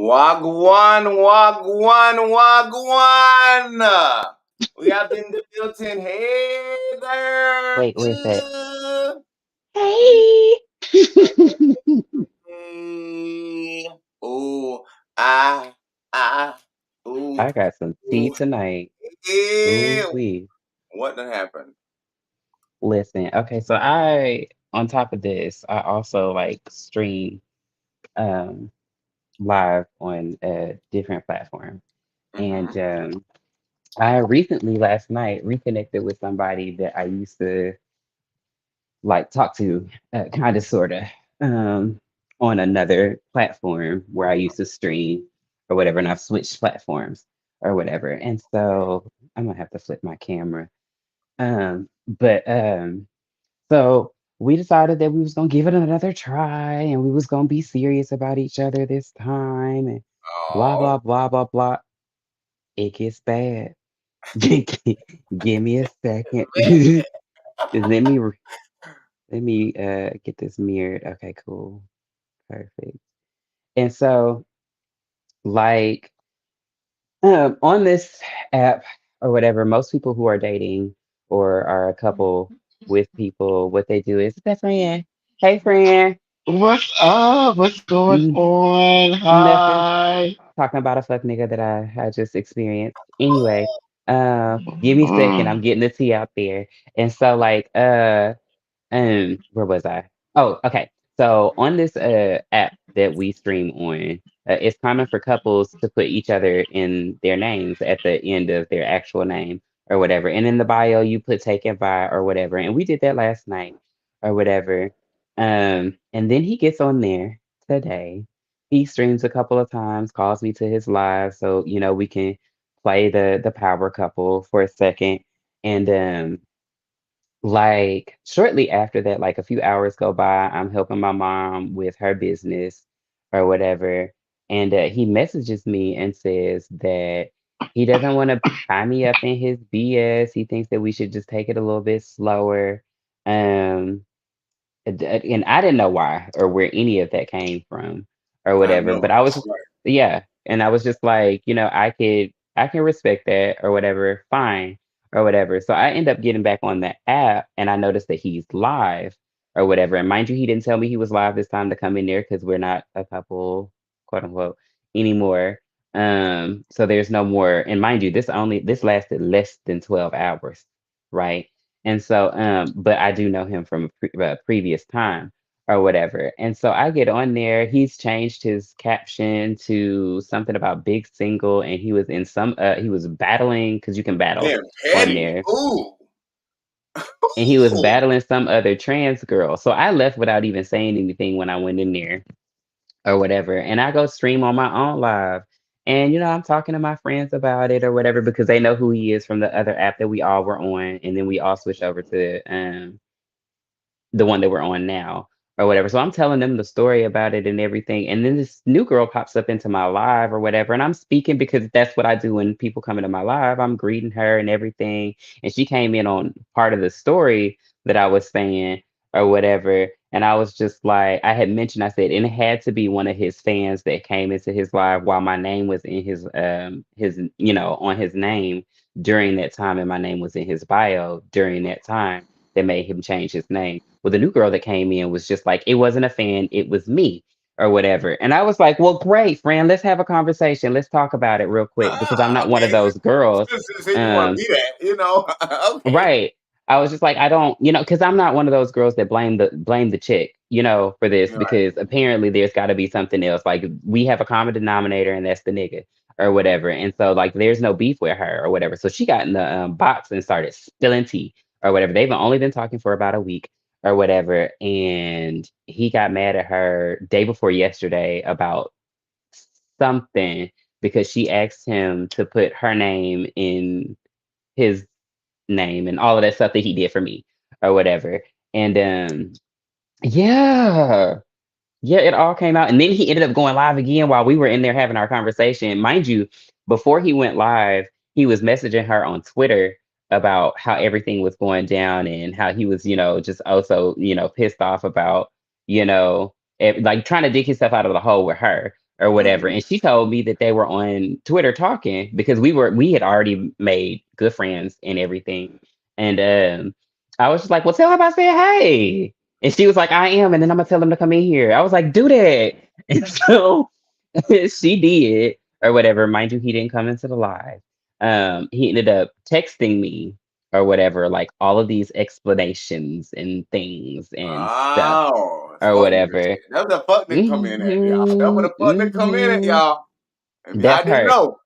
Wagwan, wagwan, wagwan. We have in the building. Hey there. Wait, where's that? Hey. Hey. Ooh, ah, ah, ooh. I got some tea Ooh. tonight. Ooh Ew. wee. What done happened? Listen, okay, so on top of this, I also like stream um live on a different platform. And Mm-hmm. I recently last night reconnected with somebody that I used to like talk to, kind of sort of, um, on another platform where I used to stream or whatever, and I've switched platforms or whatever. And so I'm gonna have to flip my camera. But so we decided that we was gonna give it another try, and we was gonna be serious about each other this time, and blah Oh. blah blah blah blah. It gets bad. Give me a second. Let me get this mirrored. Okay, cool. Perfect. And so like on this app or whatever, most people who are dating or are a couple with people, what they do is that friend. Hey friend. What's up? What's going Mm, on? Nothing. Hi. Talking about a fuck nigga that I just experienced. Anyway, give me a second. I'm Mm. getting the tea out there. And so like where was I? Oh, okay. So on this app that we stream on, it's common for couples to put each other in their names at the end of their actual name or whatever. And in the bio, you put taken by or whatever. And we did that last night or whatever. And then he gets on there today. He streams a couple of times, calls me to his live, so we can play the power couple for a second. And like shortly after that, like a few hours go by, I'm helping my mom with her business or whatever. And he messages me and says that he doesn't want to tie me up in his BS. He thinks that we should just take it a little bit slower. Um, and I didn't know why or where any of that came from or I whatever. know. But I was just, Right. yeah. And I was just like, I can respect that or whatever, fine or whatever. So I end up getting back on the app and I noticed that he's live or whatever. And mind you, he didn't tell me he was live this time to come in there because we're not a couple, quote unquote, anymore. So there's no more. And mind you, this lasted less than 12 hours, right? And so, but I do know him from a previous time or whatever. And so I get on there. He's changed his caption to something about big single, and he was battling because you can battle Damn on petty. there, Ooh. and he was Ooh. battling some other trans girl. So I left without even saying anything when I went in there or whatever. And I go stream on my own live. And I'm talking to my friends about it or whatever because they know who he is from the other app that we all were on. And then we all switched over to the one that we're on now or whatever. So I'm telling them the story about it and everything. And then this new girl pops up into my live or whatever. And I'm speaking because that's what I do when people come into my live. I'm greeting her and everything. And she came in on part of the story that I was saying or whatever. And I was just like, I had mentioned, I said, and it had to be one of his fans that came into his live while my name was in on his name during that time. And my name was in his bio during that time that made him change his name. Well, the new girl that came in was just like, it wasn't a fan, it was me or whatever. And I was like, well, great, friend, let's have a conversation. Let's talk about it real quick because I'm not one of Okay. those girls. Since you want to Um, be that. Okay. right. I was just like, I don't, because I'm not one of those girls that blame the chick, for this Right. because apparently there's got to be something else. Like we have a common denominator and that's the nigga or whatever. And so like there's no beef with her or whatever. So she got in the box and started spilling tea or whatever. They've only been talking for about a week or whatever. And he got mad at her day before yesterday about something because she asked him to put her name in his name and all of that stuff that he did for me or whatever. And yeah. Yeah, it all came out. And then he ended up going live again while we were in there having our conversation. Mind you, before he went live, he was messaging her on Twitter about how everything was going down and how he was, just also, pissed off about, like trying to dig himself out of the hole with her or whatever. Mhm. And she told me that they were on Twitter talking because we had already made good friends and everything. And I was just like, well, tell him I said hey. And she was like, I am, and then I'm gonna tell him to come in here. I was like, do that. And so she did, or whatever. Mind you, he didn't come into the live. He ended up texting me or whatever, like all of these explanations and things and stuff Oh, or fuck nigga whatever. shit. That's what the fuck nigga come in at, y'all. That's what Hmm the fuck nigga come in at, hmm y'all. If y'all That didn't part. know.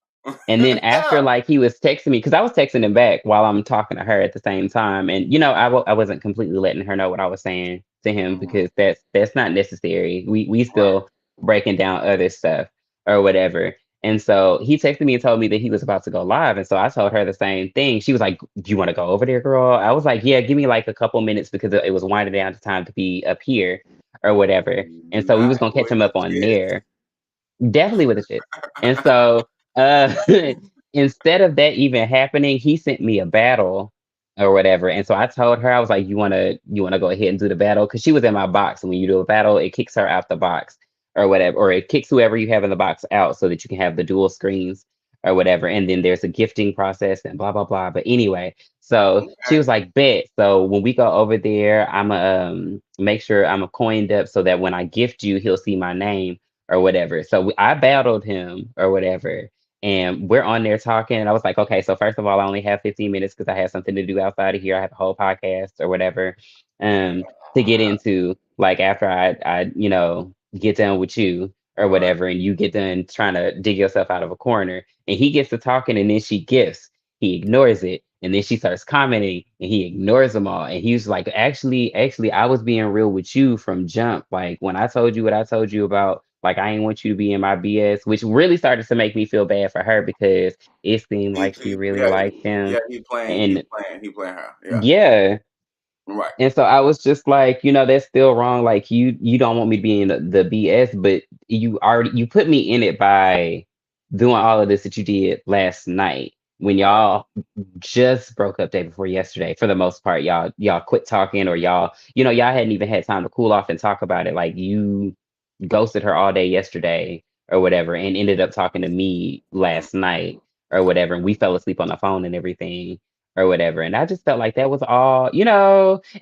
And then after, Yeah. like, he was texting me because I was texting him back while I'm talking to her at the same time, and I wasn't completely letting her know what I was saying to him Mhm. because that's not necessary. We Right. still breaking down other stuff or whatever. And so he texted me and told me that he was about to go live, and so I told her the same thing. She was like, "Do you want to go over there, girl?" I was like, "Yeah, give me like a couple minutes because it was winding down to time to be up here or whatever." And so we was Not gonna catch with him the up on shit. there. Definitely with the shit. And so, uh, instead of that even happening, he sent me a battle or whatever. And so I told her, I was like, you wanna go ahead and do the battle? Because she was in my box. And when you do a battle, it kicks her out the box or whatever, or it kicks whoever you have in the box out so that you can have the dual screens or whatever. And then there's a gifting process and blah blah blah. But anyway, so she Okay. was like, bet. So when we go over there, I'ma make sure I'm a coined up so that when I gift you, he'll see my name or whatever. So I battled him or whatever. And we're on there talking. And I was like, okay, so first of all, I only have 15 minutes because I had something to do outside of here. I have a whole podcast or whatever to get Yeah. into, like after I get done with you or Right. whatever, and you get done trying to dig yourself out of a corner. And he gets to talking and then she gifts. He ignores it. And then she starts commenting and he ignores them all. And he was like, actually, I was being real with you from jump. Like when I told you what I told you about, like I ain't want you to be in my BS, which really started to make me feel bad for her because it seemed like she really Yeah, liked yeah, him. he And playing, he playing her. Yeah. yeah. Right. And so I was just like, that's still wrong. Like you don't want me to be in the BS, but you put me in it by doing all of this that you did last night when Right. y'all just broke up day before yesterday. For the most part, y'all quit talking or y'all hadn't even had time to cool off and talk about it. Like you ghosted her all day yesterday or whatever and ended up talking to me last night or whatever. And we fell asleep on the phone and everything or whatever. And I just felt like that was all.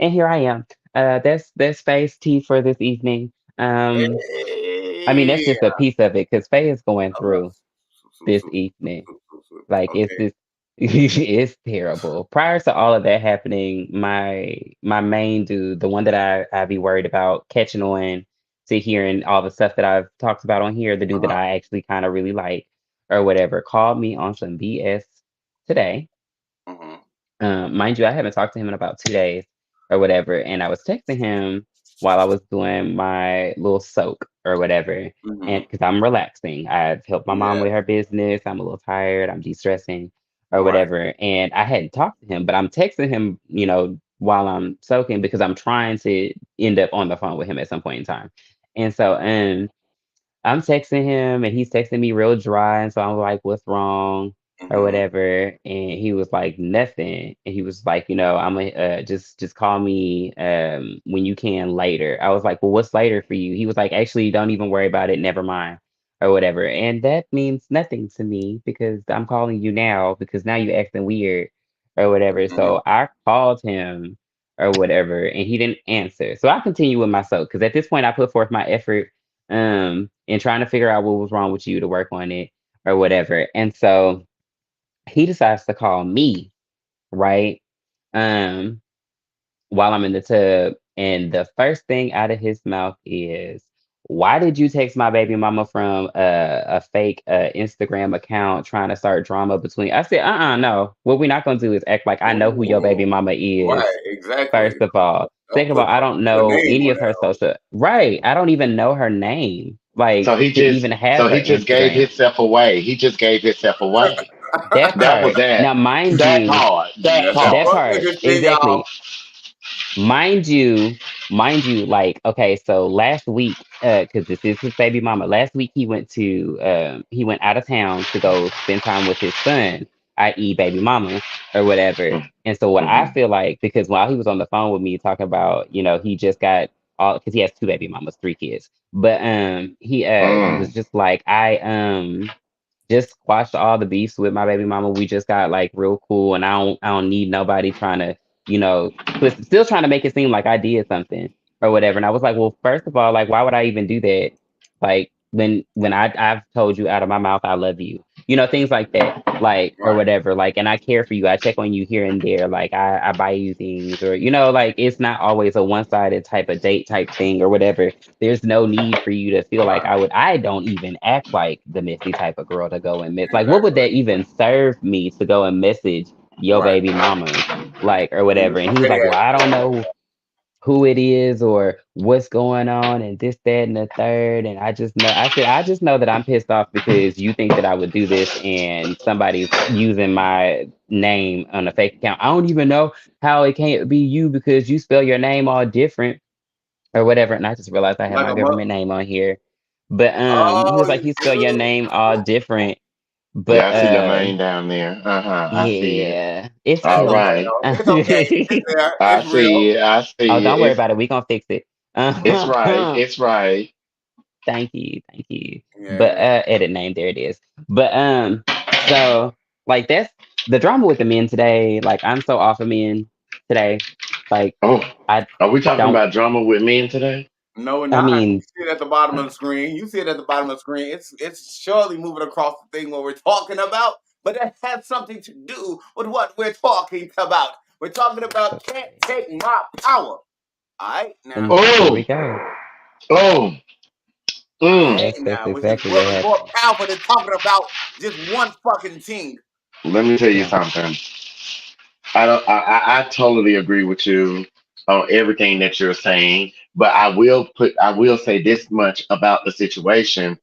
And here I am. That's Faye's tea for this evening. I mean, that's Hey. just a piece of it because Faye is going Okay. through this evening. Like it's Okay. just it's terrible. Prior to all of that happening, my main dude, the one that I be worried about catching on to hearing all the stuff that I've talked about on here, the dude that Uh-huh. I actually kind of really like or whatever, called me on some BS today. Mhm. Mind you, I haven't talked to him in about 2 days or whatever. And I was texting him while I was doing my little soak or whatever. And Mhm. because I'm relaxing, I've helped my mom Yeah. with her business. I'm a little tired. I'm de stressing or Right. whatever. And I hadn't talked to him, but I'm texting him, while I'm soaking because I'm trying to end up on the phone with him at some point in time. And so, I'm texting him and he's texting me real dry. And so I'm like, what's wrong? Or Mhm. whatever. And he was like, nothing. And he was like, I'm a, just call me when you can later. I was like, well, what's later for you? He was like, actually, don't even worry about it. Never mind. Or whatever. And that means nothing to me because I'm calling you now because now you're acting weird or whatever. Mhm. So I called him or whatever and he didn't answer. So I continue with myself because at this point I put forth my effort and trying to figure out what was wrong with you to work on it or whatever. And so he decides to call me, right? Um, while I'm in the tub. And the first thing out of his mouth is, why did you text my baby mama from a fake Instagram account trying to start drama between? I said, no. What we're not going to do is act like I know who your baby Ooh. mama is. Right. Exactly. First of all. Don't Second of all, I don't put a know name any on of her social. Right. I don't even know her name. So Like he to just even have so her he just gave Instagram. himself away. He just gave himself away. That That was part. that. Now, mind That you, part. That That's that that part. fuck part nigga shit, y'all. exactly. Mind you, like, okay, so last week, because this is his baby mama, last week he went out of town to go spend time with his son, i.e. baby mama, or whatever. And so what I Mm-hmm. feel like, because while he was on the phone with me talking about, he just got all because he has two baby mamas, three kids. But he was Mm. just like, I just squashed all the beefs with my baby mama. We just got like real cool, and I don't need nobody trying to, twist, still trying to make it seem like I did something or whatever. And I was like, well, first of all, like, why would I even do that? Like when I've told you out of my mouth I love you, things like that, like or Right. whatever. Like, and I care for you. I check on you here and there. Like I buy you things, or like it's not always a one sided type of date type thing or whatever. There's no need for you to feel like Right. I don't even act like the messy type of girl to go and miss. Like, what would Exactly. that even serve me to go and message your Right. baby mamas, like, or And whatever? And he was petty like, well, ass I shit don't like that. know who it is or what's going on and this, that, and the third. And I said, I just know that I'm pissed off because you think that I would do this and somebody's using my name on a fake account. I don't even know how it can't be you because you spell your name all different or whatever. And I just realized I had Like my a mother. government name on here. But he Oh, was like, you you spell your do? name all different. Yeah, But I see your name down there. Uh-huh. I see it. yeah, it's That's All cool. okay right. though. It's okay. It's there. I It's real. see it. I Oh, see don't it. worry about it. We gonna fix it. It's right. It's right. Thank you, thank you. But Yeah. edit name, there it is. But so like that's the drama with the men today. Like I'm so off of men today. Like Oh, I are we talking don't. about drama with men today? No, we're I not. You mean, see it at the bottom of the screen. You see it at the bottom of the screen. It's surely moving across the thing what we're talking about, but that has something to do with what we're talking about. We're talking about can't okay. take my power. All right, now. And here we Oh, go. oh, All mm. right, That's now. Which is exactly what really more happened. powerful than talking about just one fucking thing. Let me tell you Yeah. something. I don't. I totally agree with you on everything that you're saying, but I will say this much about the situation.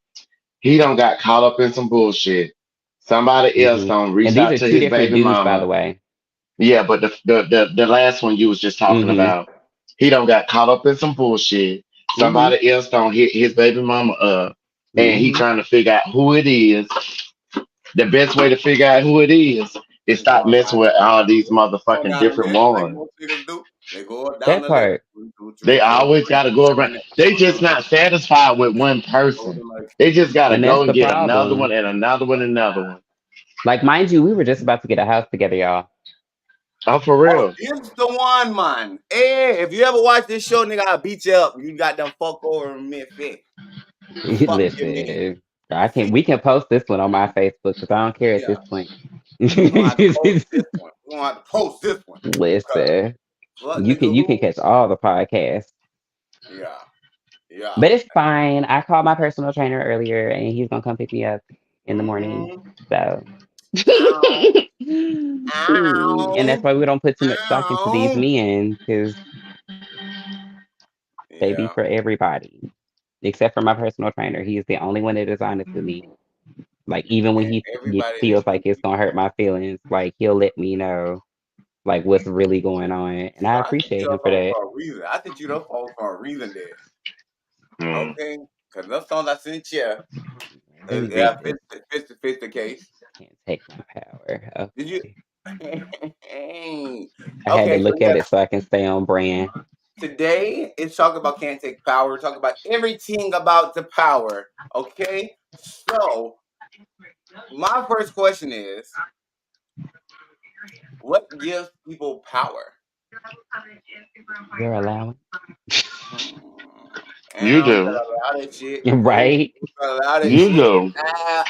He don't got caught up in some bullshit. Somebody else hmm don't And reach these out are to two his different baby dudes, by the mama. way. Yeah, but the last one you was just talking hmm about, he don't got caught up in some bullshit. hmm Somebody else don't hit his baby mama up, and he hmm trying to figure out who it is. The best way to figure out who it is They go stop on messing down, with all these go motherfucking down the different list like ones. most niggas do. They go down That the list. part. They always got to go around. They just Go not satisfied with one person. They just got to And go that's and the get another one problem. and another one and another one. Like, mind you, we were just about to get a house together, y'all. Oh, for Oh, real. this the one, man. Hey, if you ever watch this show, nigga, I'll beat you up. You got them fuck over me fit. Fuck you, mean. Listen, I can See, we can post this one on my Facebook because I don't care at yeah, this point. we're gonna have to post this one. We're gonna have to post this one. Cause Listen, fuck you nigga can who? catch all the podcasts. Yeah, yeah. But it's fine. I called my personal trainer earlier and he's gonna come pick me up in the morning. Mm-hmm. So Ow. and that's Ow. why we don't put too much stock into these Ow. men because they be Yeah. for everybody. Except for my personal trainer. He is the only one that is honest with me. Like even when And he everybody feels needs like it's to gonna hurt my feelings, like he'll let me know like what's really going on. And I So I think appreciate you're him for phone that. for a reason. I think you're phone for a reason there. Mm. Okay? Because those songs I sent you, Let me yeah, read this. fits the case. Can't take my power. Did you? Okay. I had to Okay, so look at yeah, it so I can stay on brand. today it's talking about can't take power. We're talking about everything about the power. Okay, so my first question is, what gives people power? You're allowing. Hmm. You And do. better allow that shit. Oh, Right? better allow that You shit. do. Ah.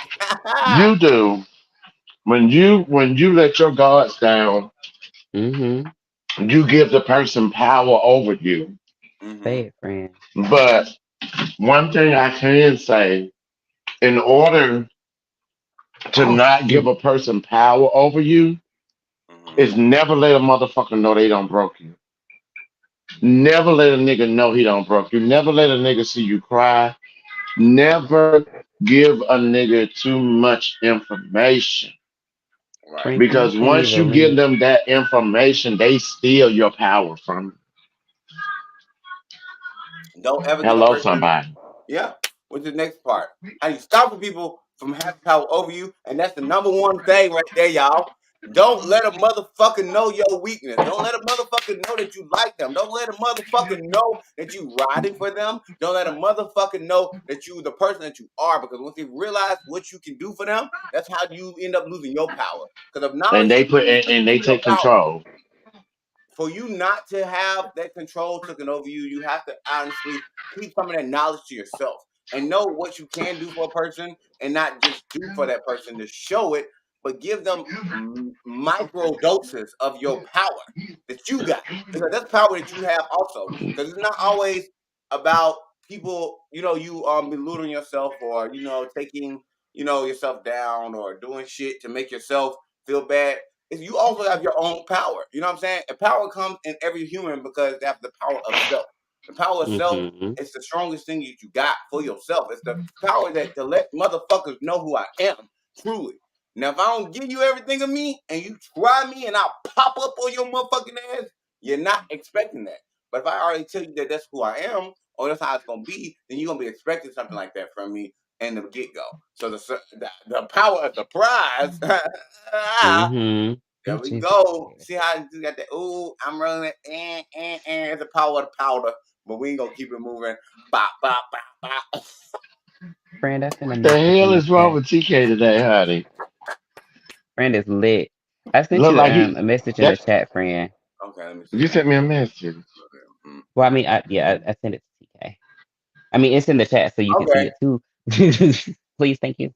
You do. When you let your guards down, Mm-hmm. you give the person power over you. Mm-hmm. Say it, friend. But one thing I can say, in order to Oh, not give a person power over you, Mm-hmm. is never let a motherfucker know they don't broke you. Never let a nigga know he don't broke you. Never let a nigga see you cry. Never give a nigga too much information. Right. sprinkle Because once you give easily. them that information, they steal your power from you. Don't ever give a Hello, person. somebody. Yeah. What's the next part? How you stop people from having power over you, and that's the number one thing right there, y'all. Don't let a motherfucker know your weakness. Don't let a motherfucker know that you like them. Don't let a motherfucker know that you riding for them. Don't let a motherfucker know that you the person that you are. Because once they realize what you can do for them, that's how you end up losing your power. Because if And knowledge they is put and they your take power, control. for you not to have that control taken over you, you have to honestly keep some of that knowledge to yourself and know what you can do for a person and not just do for that person to show it, but give them micro doses of your power that you got. Because that's power that you have also. Because it's not always about people, you belittling yourself or, taking, yourself down or doing shit to make yourself feel bad is you also have your own power. You know what I'm saying? And power comes in every human because they have the power of self. The power of self Mm-hmm. is the strongest thing that you got for yourself. It's the power that to let motherfuckers know who I am, truly. Now, if I don't give you everything of me and you try me and I'll pop up on your motherfucking ass, you're not expecting that. But if I already tell you that that's who I am or that's how it's gonna be, then you're gonna be expecting something like that from me in the get go. So the power of the prize. Mm-hmm. There Oh, we Jesus go. Christ. See how you got that? Ooh, I'm running it. It's the power of the powder. But we ain't gonna keep it moving. Bop, bop, bop, bop. Friend, I sent a What the message hell in the is wrong chat. with TK today, honey? Friend is lit. I sent Look you like a he message in the that chat, friend. Okay, let me see. you sent me a message. Well, I mean, I sent it to TK. I mean, it's in the chat, so you can see Okay. it too. Please, thank you.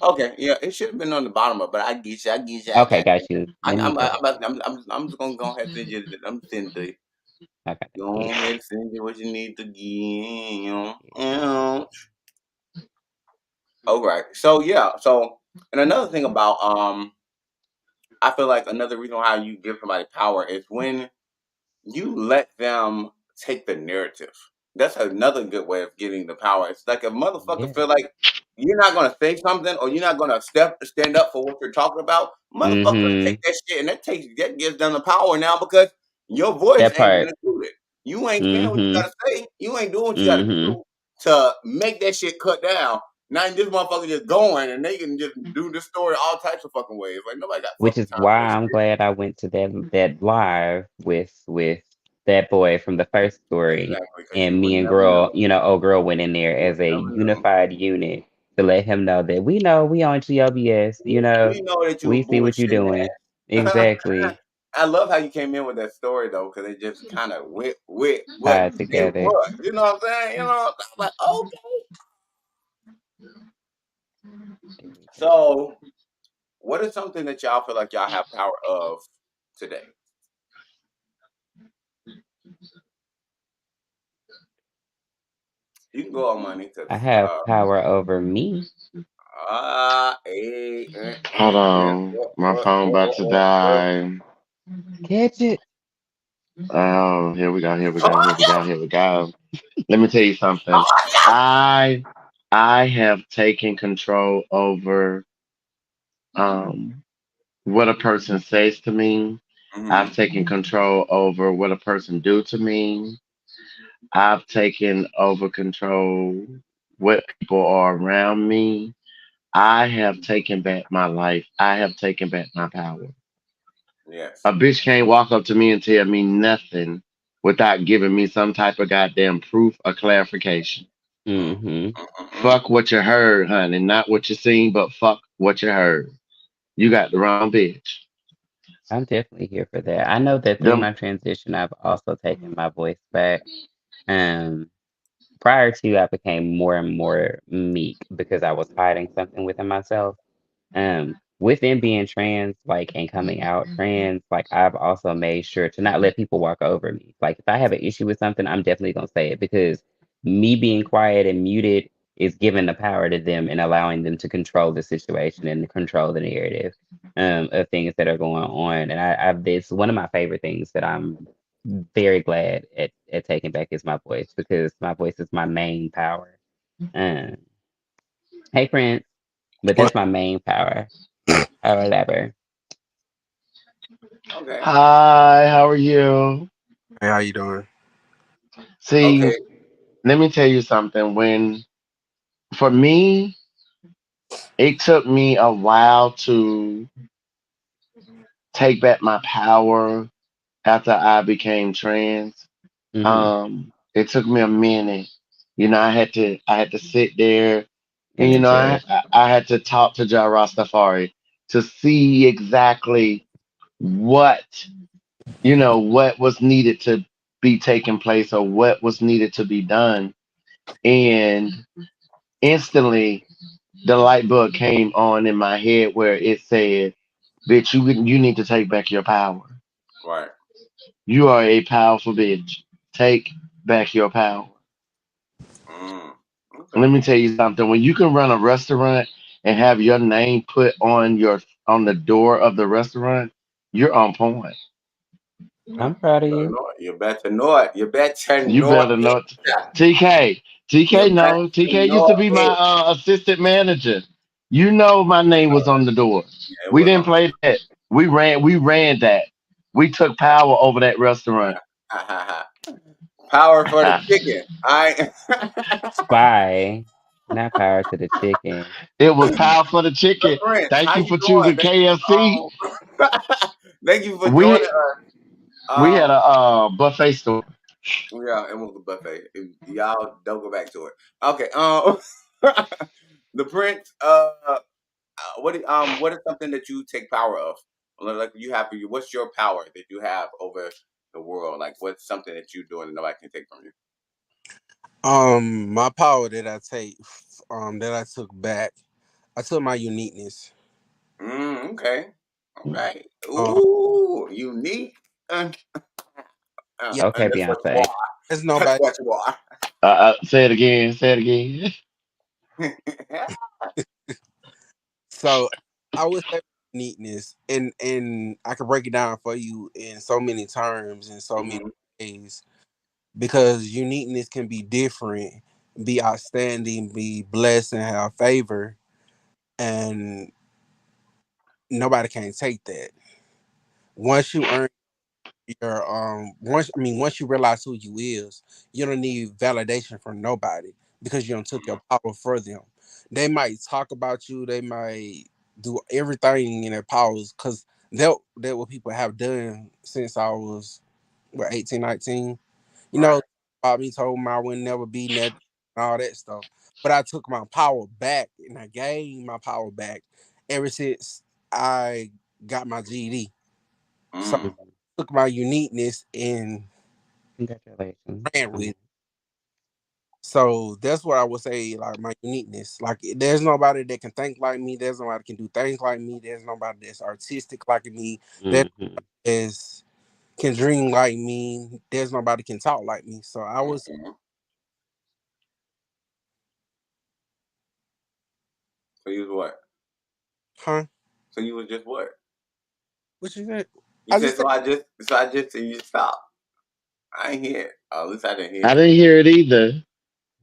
Okay. Yeah, it should have been on the bottom of, it, but I get you. I get you. I Okay, got you. got you. Let me go back to it. I'm just gonna go ahead and send you. I'm sending to you. Okay, thank Go you. ahead and send you what you need to give. Yeah. All right. So yeah. So and another thing about I feel like another reason why you give somebody power is when you let them take the narrative. That's another good way of getting the power. It's like if motherfuckers Yeah. feel like you're not gonna say something or you're not gonna stand up for what you're talking about, motherfuckers take Mm-hmm. that shit and that gives them the power now because your voice That ain't been part. included. You ain't saying what you Mm-hmm. gotta say. You ain't doing what you gotta Mm-hmm. do to make that shit cut down. Now this motherfucker just going and they can just do this story all types of fucking ways. Like nobody got Which fucking is time why for that I'm shit. glad I went to that live with that boy from the first story, Exactly, because you and would me and never girl, know. old girl went in there You would as a never know. unified unit to let him know that we know we on GLBS, We know that you we were see what you're bullshitting doing. ass. Exactly. I love how you came in with that story though, because it just kind of went with what Tied it together. was. You know what I'm saying? I'm like, okay. There we go. So, what is something that y'all feel like y'all have power of today? You can go on money, because I have power over me. Hold on. My phone about to die. Catch it. Oh, here we go, here we go, here we Toya, go, here we go. Let me tell you something. Toya. I I have taken control over um what a person says to me. I've Mm-hmm. taken control over what a person do to me. I've taken over control what people are around me. I have taken back my life. I have taken back my power. Yes. A bitch can't walk up to me and tell me nothing without giving me some type of goddamn proof or clarification. Mm. Mm-hmm. Fuck what you heard, honey. Not what you seen, but fuck what you heard. You got the wrong bitch. I'm definitely here for that. I know that through Them my transition, I've also taken my voice back. Um, Prior to, I became more and more meek because I was hiding something within myself. Within being trans, like, and coming out trans, like, I've also made sure to not let people walk over me. Like, if I have an issue with something, I'm definitely gonna say it because me being quiet and muted is giving the power to them and allowing them to control the situation and control the narrative of things that are going on. And I've it's one of my favorite things that I'm very glad at taking back is my voice because my voice is my main power. Um, hey, Prince, but What? that's my main power or whatever. Okay. Hi, how are you? Hey, how you doing? See, Okay. let me tell you something. When for me, it took me a while to take back my power after I became trans. Mm-hmm. It took me a minute. I had to sit there, and And adjust. I had to talk to Jah Rastafari to see exactly what what was needed to be taking place or what was needed to be done. And instantly the light bulb came on in my head where it said, "Bitch, you need to take back your power. Right. You are a powerful bitch. Take back your power." Mm. Let Okay. me tell you something. When you can run a restaurant and have your name put on the door of the restaurant, you're on point. Yeah. I'm proud of You better you. know it. You better know it. You better You know better it. know it. TK. You TK better no. TK used know to be my it. assistant manager. You know my name was on the door. Yeah, it We was didn't on. play that. We ran that. We took power over that restaurant. Power for the chicken. I. Spy. Not power to the chicken. It was power for the The chicken. Prince, Thank how you you for doing? choosing KFC. Thank you for joining We us. we had a Um, buffet store. yeah, it was a buffet. Y'all don't go back to it. Okay. The Prince. What is something that you take power of? Like you have, what's your power that you have over the world? Like what's something that you're doing that nobody can take from you? My power that I take, that I took back, I took my uniqueness. Okay. All Mm. right. Um, Ooh, unique. Uh, yeah, Okay, and that's what you Beyonce. are. there's That's nobody. what you are. Say it again. Say it again. So I would say uniqueness, and I can break it down for you in so many terms in so many Mhm. ways because uniqueness can be different, be outstanding, be blessed, and have favor, and nobody can take that. Once you earn your once you realize who you is, you don't need validation from nobody because you don't took your power for them. They might talk about you, they might do everything in their powers because that what people have done since I was 18, 19. You Right. know, about me told me I would never be nothing and all that stuff. But I took my power back and I gained my power back ever since I got my GED. So Mm. Mhm. took my uniqueness and Congratulations ran on with it. that. So that's what I would say, like my uniqueness. Like there's nobody that can think like me. There's nobody can do things like me. There's nobody that's artistic like me. That Mm-hmm. is can dream like me. There's nobody can talk like me. So I was, Mhm. So you was what? huh? So you was just what? What you said? You I said just said, so I just and you stop. I ain't hear it. Or at least I didn't hear I it. didn't hear it either.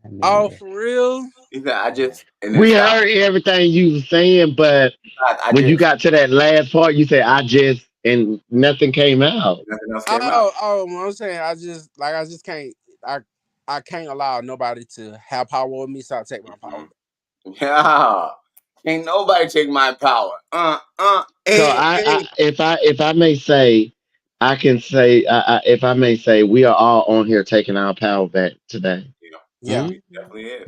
I mean, oh, either. for real? You said I Yeah. just and then We stop. heard everything you was saying, but I when you just got to that last part, you said I just and nothing came out. nothing else came out. Oh, I'm saying I just can't. I I can't allow nobody to have power over me, so I take my power Mhm. back. Yeah. Ain't nobody take my power. So Hey. if I may say, I can say, if I may say, we are all on here taking our power back today Yeah, Yeah. it Mm-hmm. definitely is.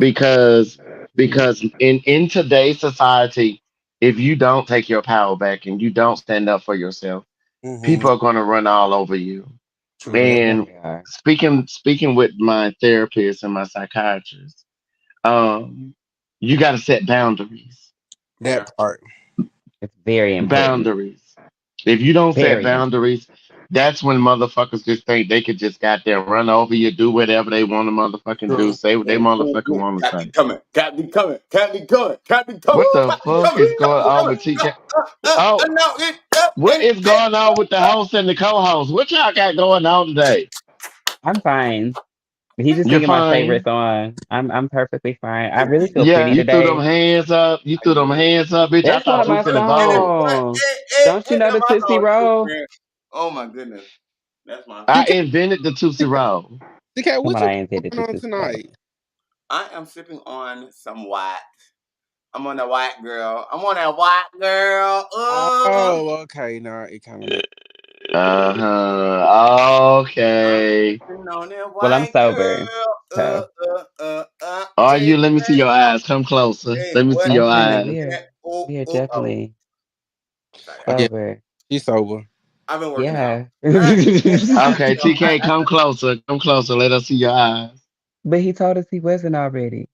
because in today's society, if you don't take your power back and you don't stand up for yourself, Mm-hmm. people are going to run all over you. True that. Yeah, And they are. speaking with my therapist and my psychiatrist, um, you got to set boundaries. Yeah. That part. It's very important. Boundaries. If you don't set Very important. boundaries, that's when motherfuckers just think they could just goddamn run over you, do whatever they want to motherfucking do, True. say what they Boom, boom, motherfucking boom. want to Cat say. be coming. Cat be coming. Cat be coming. Cat be coming. What the Cat be fuck coming. is Cat going be on coming. with TK? Oh, No, it, what is going on with the host and the co-host? What y'all got going on today? I'm fine. He's just You're singing my favorite fine. song. I'm perfectly fine. I really feel Yeah, pretty you threw them today. hands up. You I threw them did. hands up, bitch. I That's thought not you was my finna And then vote. what? song. Don't you know That's the my Tootsie song too, Roll? man. Oh my goodness. That's my I song. DK, invented the Tootsie Roll. Come what on, you I ain't got did the going on Tootsie Roll. tonight? I am sipping on some white. I'm on that white girl. I'm on that white girl. Oh, okay. Now it kind of makes. Okay. I'm on that Well, I'm white sober, girl. so Are Take you? Let me see that. your eyes. Come closer. Hey, Let me see what? your definitely eyes. Oh, we are oh, oh. definitely Sorry, Yeah, sober. she's sober. I've been working out. Yeah. Okay, So TK, come closer. Come closer. Let us see your eyes. But he told us he wasn't already.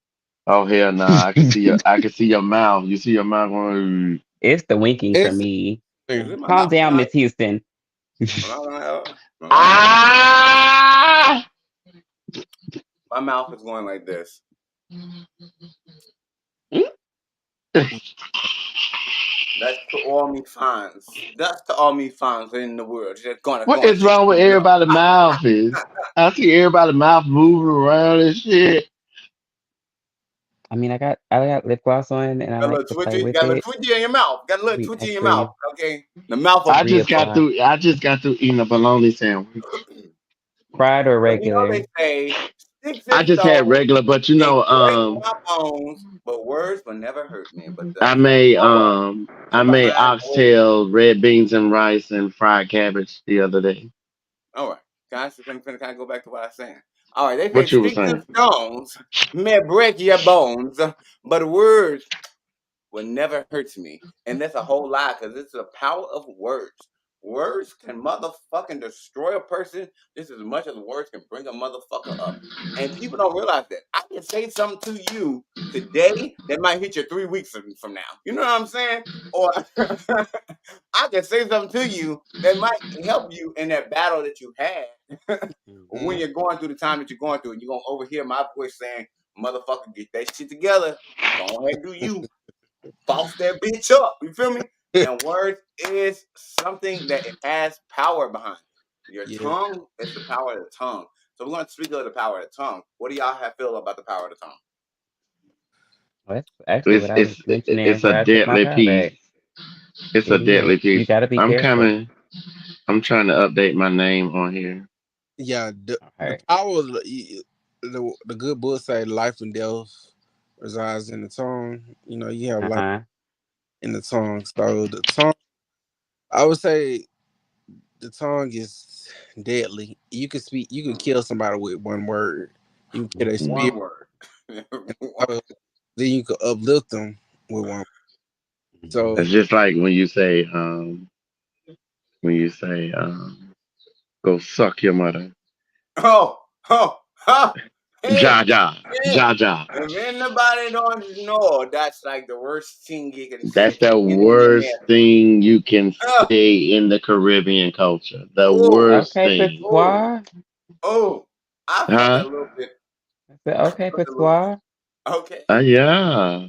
Oh hell nah. I can see your. I can see your mouth. You see your mouth going. It's the winking for It's me. is it my Calm mouth? down, Miss Houston. Ah! My mouth is going like this. That's to all me fans. That's to all me fans in the world. Just gonna What go and is check wrong with me everybody's mouth? Is I see everybody's mouth moving around and shit. I got lip gloss on and I Got a like little to play twitchy. with Got a little it. twitchy in your mouth. Got a little We twitchy in your mouth. actually Okay, the mouth of. I just got reapply. through. I just got through eating a bologna sandwich. Fried or Well, you know regular. they say sticks I and just had stones regular, but may break my bones, but words will never hurt me. But the I made power I made behind words. oxtail, red beans and rice and fried cabbage the other day. All right, guys, so finna kind of go back to what I was saying. All right, they say What you was sticks and saying? stones may break your bones, but words will never hurt me. And that's a whole lie because it's the power of words. Words can motherfucking destroy a person just as much as words can bring a motherfucker up. And people don't realize that. I can say something to you today that might hit you 3 weeks from now. You know what I'm saying? Or I can say something to you that might help you in that battle that you had when Mhm. you're going through the time that you're going through. And you're going to overhear my voice saying, motherfucker, get that shit together. Go ahead and do you. Boss that bitch up. You feel me? And words is something that it has power behind. Your Yeah. tongue is the power of the tongue. So we're going to speak of the power of the tongue. What do y'all have feel about the power of the tongue? Well, that's actually what I was mentioning It's a where I took my deadly car piece. back. It's a It is. deadly You piece. got to be I'm careful. coming. I'm trying to update my name on here. Yeah, the Okay. power of the good book say life and death resides in the tongue. You know, you have life Uh-huh. in the tongue. So the tongue, I would say, the tongue is deadly. You can speak, you can kill somebody with one word. You can kill their Mhm. One spirit, word. and then you can uplift them with one. Mhm. So It's just like when you say go suck your mother. Oh, oh, huh. Hey, Ja ja. hey. Ja ja. If anybody don't know, that's like the worst thing you can That's say the in the worst America. thing you can Oh, say in the Caribbean culture. The oh, worst Okay, thing. oh, Patois. oh. I felt it Huh? a little bit. I said, I okay, felt it a little bit. Patois. Okay. Yeah.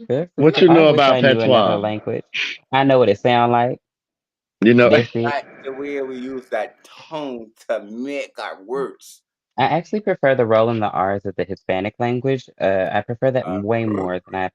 Good for What you. you I know wish about I knew another patois? language. I know what it sound like. You know, That's it. Like the way we use that tongue to make our words. I actually prefer the rolling the R's of the Hispanic language. I prefer that Uh, way r, more than I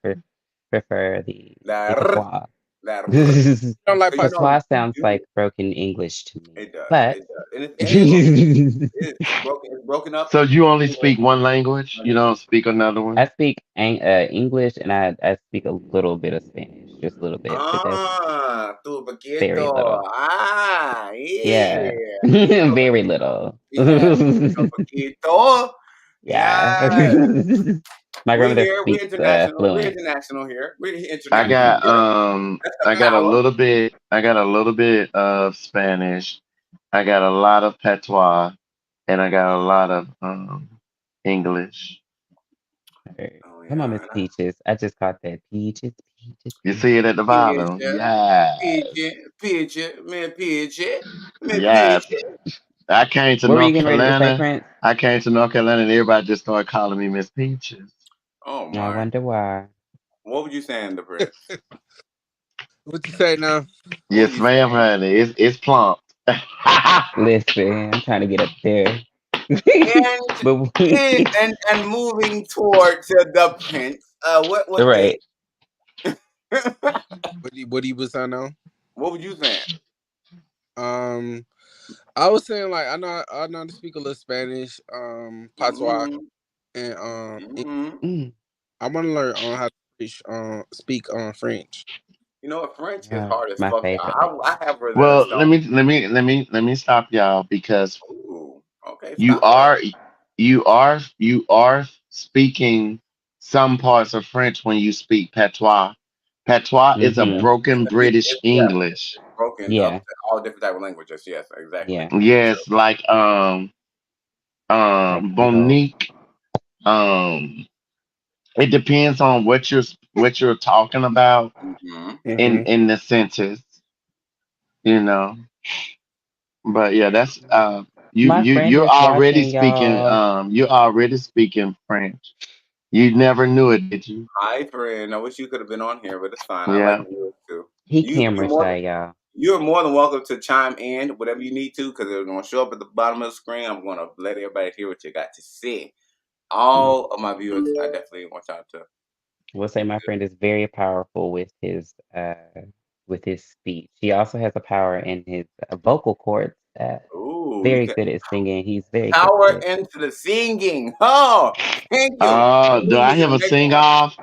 prefer the that r, patois. that r. I don't like So you patois. know, Patois sounds you like broken English to me. it does, But it does, and it is broken. It's broken. It's broken up so you only into speak one language? You don't languages. speak another I one? speak English and I speak a little bit of Spanish, just a little bit, but that's Ah, tu very poquito. little. Ah, Yeah. yeah. Poquito, Very poquito. little. Yeah, poquito, poquito. Yeah. Yeah. My We grandmother here. We speaks international. We're fluent. international here. We're international here. That's the I got a power. little bit of Spanish. I got a lot of patois and I got a lot of English. Oh Come on, yeah. Miss Peaches. I just caught that. Peaches, peaches, You see it peaches. at the bottom? Pigeon, Yes. me Yes. pigeon. I came to What were you North getting ready to say, Carolina. Prince? I came to North Carolina and everybody just started calling me Miss Peaches. Oh I my. wonder why. What would you say in the prince? What you say now? What would Yes, you ma'am, say? honey. It's plump. Listen, I'm trying to get up there. And But and moving towards the prince. What right. What he was saying now? what would you say? Um, I was saying like I know how to speak a little Spanish, patois, Mm-hmm. and Mm-hmm. Mm. I want to learn on how. speak French. You know what? French is Oh, hard it's as my fuck, favorite y'all. language. I have Rosetta Well, Stone. let me stop y'all because Ooh, okay, you stop it. are you are speaking some parts of French when you speak patois. Patois is a Mm-hmm. broken British Yeah, English. it's broken up Yeah. to all different type of languages. Yes, exactly. Yeah. True. Yes, like Like Creole. Bonique. Um, it depends on what you're talking about Hmm. Hmm. in the sentence, you know. But yeah, that's you My you friend you're is already watching speaking y'all. French. You never knew it, did you? Hi, friend. I wish you could have been on here, but it's fine. I like Yeah. viewers too. He You camera shy, y'all. you're more than welcome to chime in whatever you need to because they're going to show up at the bottom of the screen. I'm going to let everybody hear what you got to say. Mm. All of my viewers, I definitely want y'all to. We'll say my friend is very powerful with his speech. He also has a power in his vocal cords. Ooh, you Very can good at singing. He's very power gifted. into the singing. Oh, thank you. Do We I need have to a make sing one. off?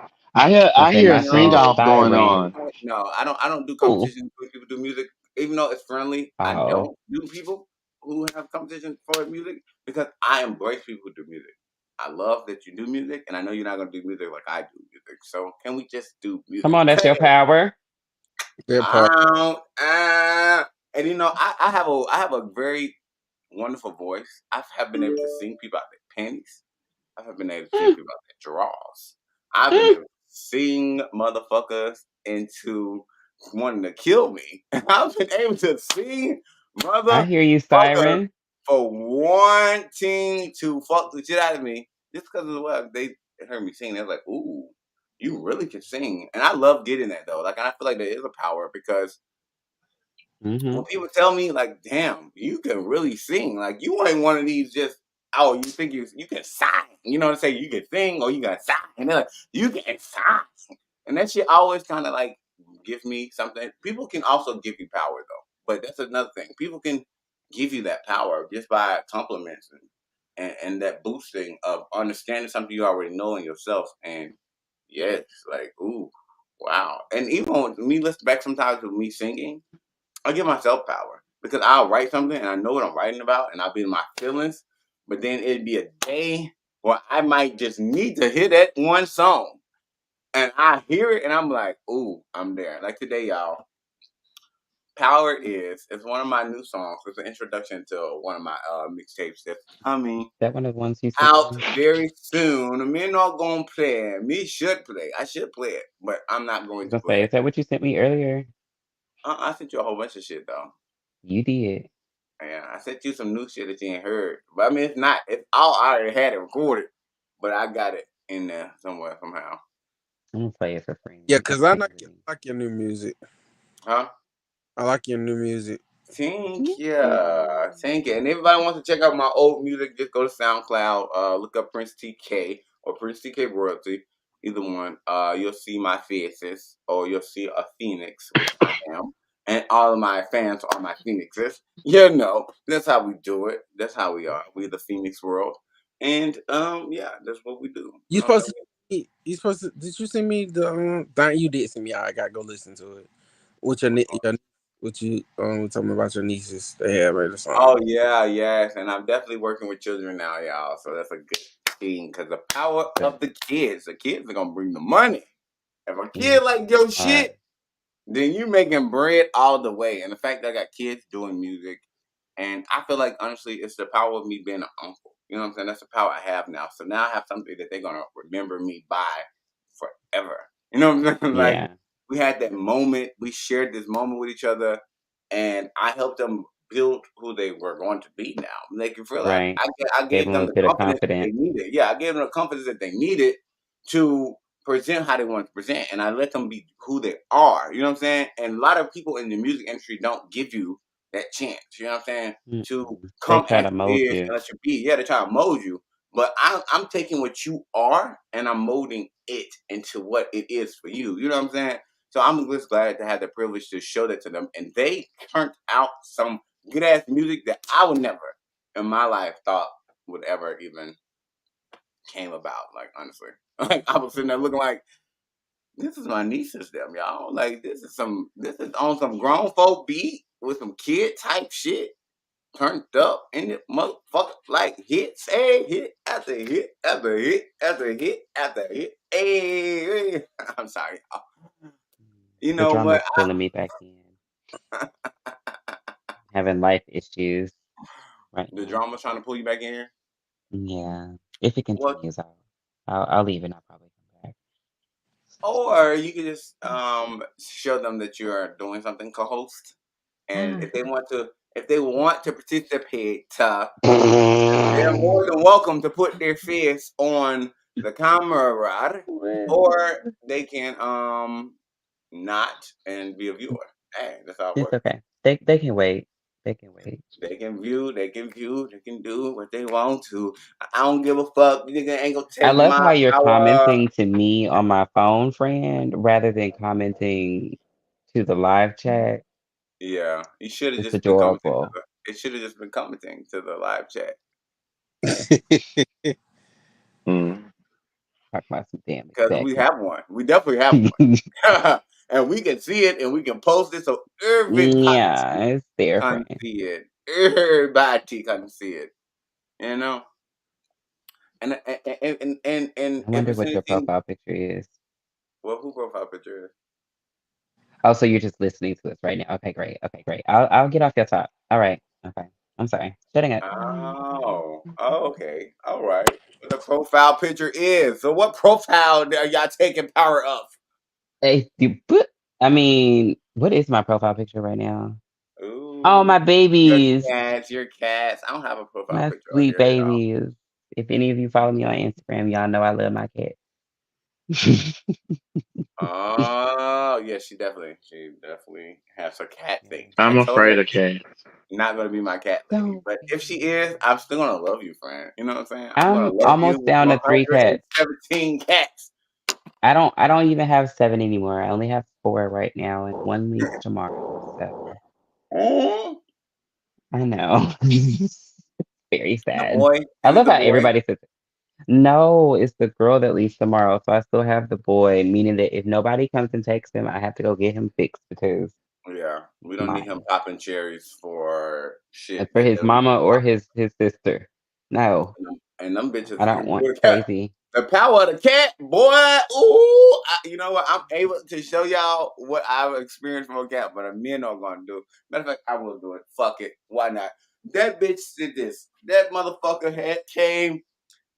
We'll I say hear a my sing friend is No, off going Siren. on. no, I don't do Ooh. competitions when people do music. Even though it's friendly, I Oh, don't do people who have competition for music because I embrace people who do music. I love that you do music, and I know you're not gonna do music like I do music. So can we just do come music? on, that's your power. That part. And I have a very wonderful voice. I have been able to sing people out their panties. I have been able to sing Mm, people out their draws. I've been mm. able to sing motherfuckers into wanting to kill me. I've been able to sing I hear you, motherfuckers Siren. for wanting to fuck the shit out of me just because of what they heard me sing. They're like, "Ooh, you really can sing," and I love getting that though. Like, and I feel like there is a power because Mm-hmm. when people tell me like, "Damn, you can really sing," like you ain't one of these just oh, you think you can sign, you know what I'm saying? You can sing or you can sign, and they're like, you can sign, and that shit always kind of like give me something. People can also give you power though, but that's another thing. People can give you that power just by compliments and that boosting of understanding something you already know in yourself, and yes, like ooh, wow, and even with me listen back sometimes with me singing. I give myself power because I'll write something and I know what I'm writing about and I'll be in my feelings. But then it'd be a day where I might just need to hear that one song and I hear it and I'm like, ooh, I'm there. Like today, y'all. Power is it's one of my new songs. It's an introduction to one of my mixtapes that's coming That one of the ones you sent out me. very soon. Me not gonna play. Me should play. I should play it, but I'm not I going was to gonna play say, it. is that what you sent me earlier? I sent you a whole bunch of shit though. You did. Yeah, I sent you some new shit that you ain't heard. But I mean, it's not. It's all I already had it recorded, but I got it in there somewhere somehow. I'm gonna play it for free. Yeah, You can cause I send like it to me. I like your new music. Huh? I like your new music. Thank Thank you. you. Thank you. And everybody wants to check out my old music, just go to SoundCloud, look up Prince TK or Prince TK Royalty. Either one. You'll see my faces or you'll see a phoenix, which I am. And all of my fans are my phoenixes. You know, that's how we do it. That's how we are. We the Phoenix world. And yeah, that's what we do. You You know what supposed I'm to. saying? You supposed to. Did you send me the? Thing you did send me. I gotta go listen to it. With your with you talking about your nieces. They have made a song. Oh yeah, yes, and I'm definitely working with children now, y'all. So that's a good thing because the power Good. of the kids are gonna bring the money. If a Mm, kid like your hard. shit, then you making bread all the way. And the fact that I got kids doing music, and I feel like honestly, it's the power of me being an uncle. You know what I'm saying? That's the power I have now. So now I have something that they're gonna remember me by forever. You know what I'm saying? Like Yeah. we had that moment, we shared this moment with each other, and I helped them build who they were going to be now. Make you feel like Right. I Gave gave them them a the bit of confidence that they confidence. needed. Yeah, I gave them the confidence that they needed to present how they want to present, and I let them be who they are. You know what I'm saying? And a lot of people in the music industry don't give you that chance. You know what I'm saying? To Mm-mm. They come try as to you mold is you. and let you be. Yeah, they try to mold you, but I'm taking what you are and I'm molding it into what it is for you. You know what I'm saying? So I'm just glad to have the privilege to show that to them, and they turned out some good ass music that I would never in my life thought would ever even came about. Like honestly, like I was sitting there looking like This is my nieces, them y'all. Like this is on some grown folk beat with some kid type shit. Turned up in the motherfucker like hits, hey, hit after hit after hit after hit after hit. Hey, I'm sorry. You The know what? drama's pulling me back in. Having life issues right The now. drama's trying to pull you back in here. Yeah. If it What? continues, I'll leave and I'll probably come back. Or you can just show them that you are doing something co-host, and Ah, if they want to participate, they're more than welcome to put their face on the camera, right? Or well, they can not and be a viewer. Hey, that's how it it's works. okay. They can wait. They can wait. They can do what they want to. I don't give a fuck. Nigga ain't gonna I take love my how you're power. commenting to me on my phone, friend, rather than commenting to the live chat. Yeah, you should have It's just been commenting to adorable. it should have just been commenting to the live chat Mm. Talk about some damn because we executive. have one. We definitely have one, and we can see it and we can post it so everybody Yeah, it's there, can friend. see it. Everybody can see it. You know, and I if wonder it's what your anything, profile picture is. well, who profile picture is? Oh, so you're just listening to us right now. Okay, great. Okay, great. I'll get off your top. All right. Okay. I'm sorry. Shutting up. Oh, okay, all right. What the profile picture is. So, what profile are y'all taking power of? Hey, I mean, what is my profile picture right now? Oh, Ooh, my babies. your cats. I don't have a profile My picture on sweet here, y'all. babies. If any of you follow me on Instagram, y'all know I love my cat. Oh, yeah, she definitely has her cat Yeah. thing. I I'm told her afraid of cats. not gonna be my cat lady, Don't but if she be. is, I'm still gonna love you, friend. You know what I'm saying? I'm gonna I'm love you almost with down to 3 cats. 117 cats. I don't even have 7 anymore. I only have 4 right now, and 1 leaves tomorrow. So Mm. I know. Very The sad. boy, I is it love the how boy? everybody says, no, it's the girl that leaves tomorrow. So I still have the boy, meaning that if nobody comes and takes him, I have to go get him fixed because Yeah, we it's don't need him mine. popping cherries for It's shit for that his doesn't mama or belong. his sister. No, And them bitches I don't can want do the cat. crazy. The power of the cat, boy. Ooh, you know what? I'm able to show y'all what I've experienced from a cat, but men are gonna do. Matter of fact, I will do it. Fuck it. Why not? That bitch did this. That motherfucker had came,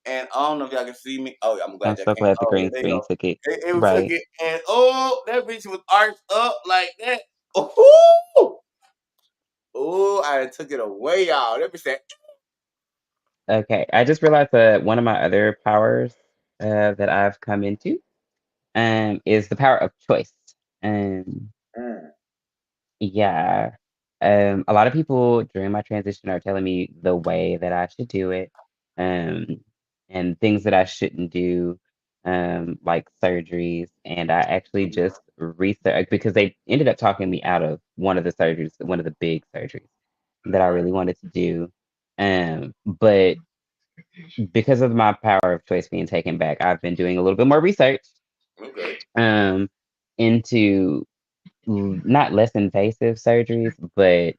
and I don't know if y'all can see me. Oh, I'm I'm glad y'all so can't. glad the Oh, yeah, green there you screen go. took it. It took Right. it, and oh, that bitch was arched up like that. Ooh, ooh, I took it away, y'all. That bitch said, Okay. I just realized that one of my other powers that I've come into is the power of choice. Um, mm, yeah. A lot of people during my transition are telling me the way that I should do it, um, and things that I shouldn't do, like surgeries. And I actually just researched because they ended up talking me out of one of the surgeries, one of the big surgeries that I okay, really wanted to do. But because of my power of choice being taken back, I've been doing a little bit more research okay. um, into not less invasive surgeries, but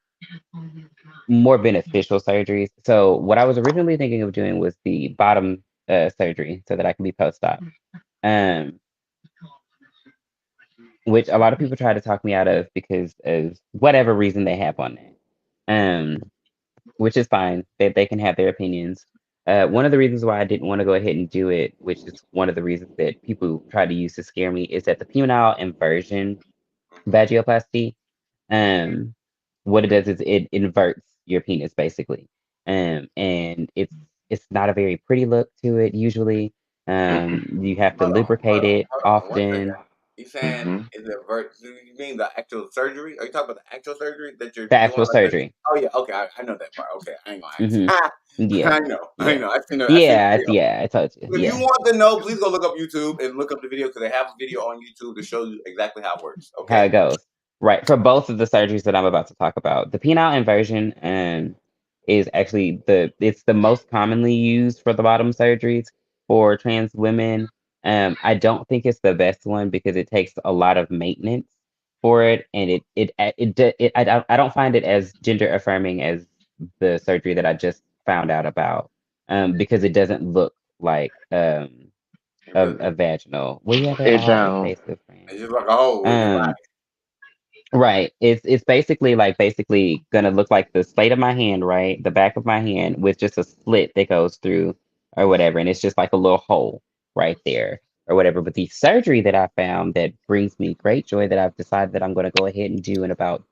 more beneficial surgeries. So what I was originally thinking of doing was the bottom surgery so that I can be post-op, um, which a lot of people try to talk me out of because of whatever reason they have on that. Which is fine. They can have their opinions. One of the reasons why I didn't want to go ahead and do it, which is one of the reasons that people try to use to scare me, is that the penile inversion Mm-hmm. vagioplasty, um, what it does is it inverts your penis basically, and it's not a very pretty look to it usually. You have to lubricate it Hold on, one second. often. You saying Mm-hmm. is it you mean the actual surgery? Are you talking about the actual surgery that you're The doing actual like this? surgery. Oh yeah, okay, I know that part. Okay, I ain't gonna Hmm. ask. Yeah, I yeah, know. I seen the yeah, video. yeah. I told you. If you Yeah. want to know, please go look up YouTube and look up the video because they have a video on YouTube to show you exactly how it works. How Okay. it goes. Right. For both of the surgeries that I'm about to talk about. The penile inversion is actually it's the most commonly used for the bottom surgeries for trans women. I don't think it's the best one because it takes a lot of maintenance for it, and I don't find it as gender affirming as the surgery that I just found out about, because it doesn't look like It really a vaginal. Well, yeah, they're It all don't. invasive, it's friend. just like a hole in your body. Um, right. It's basically gonna look like the slate of my hand, right? The back of my hand with just a slit that goes through or whatever, and it's just like a little hole right there or whatever. But the surgery that I found that brings me great joy that I've decided that I'm gonna go ahead and do in about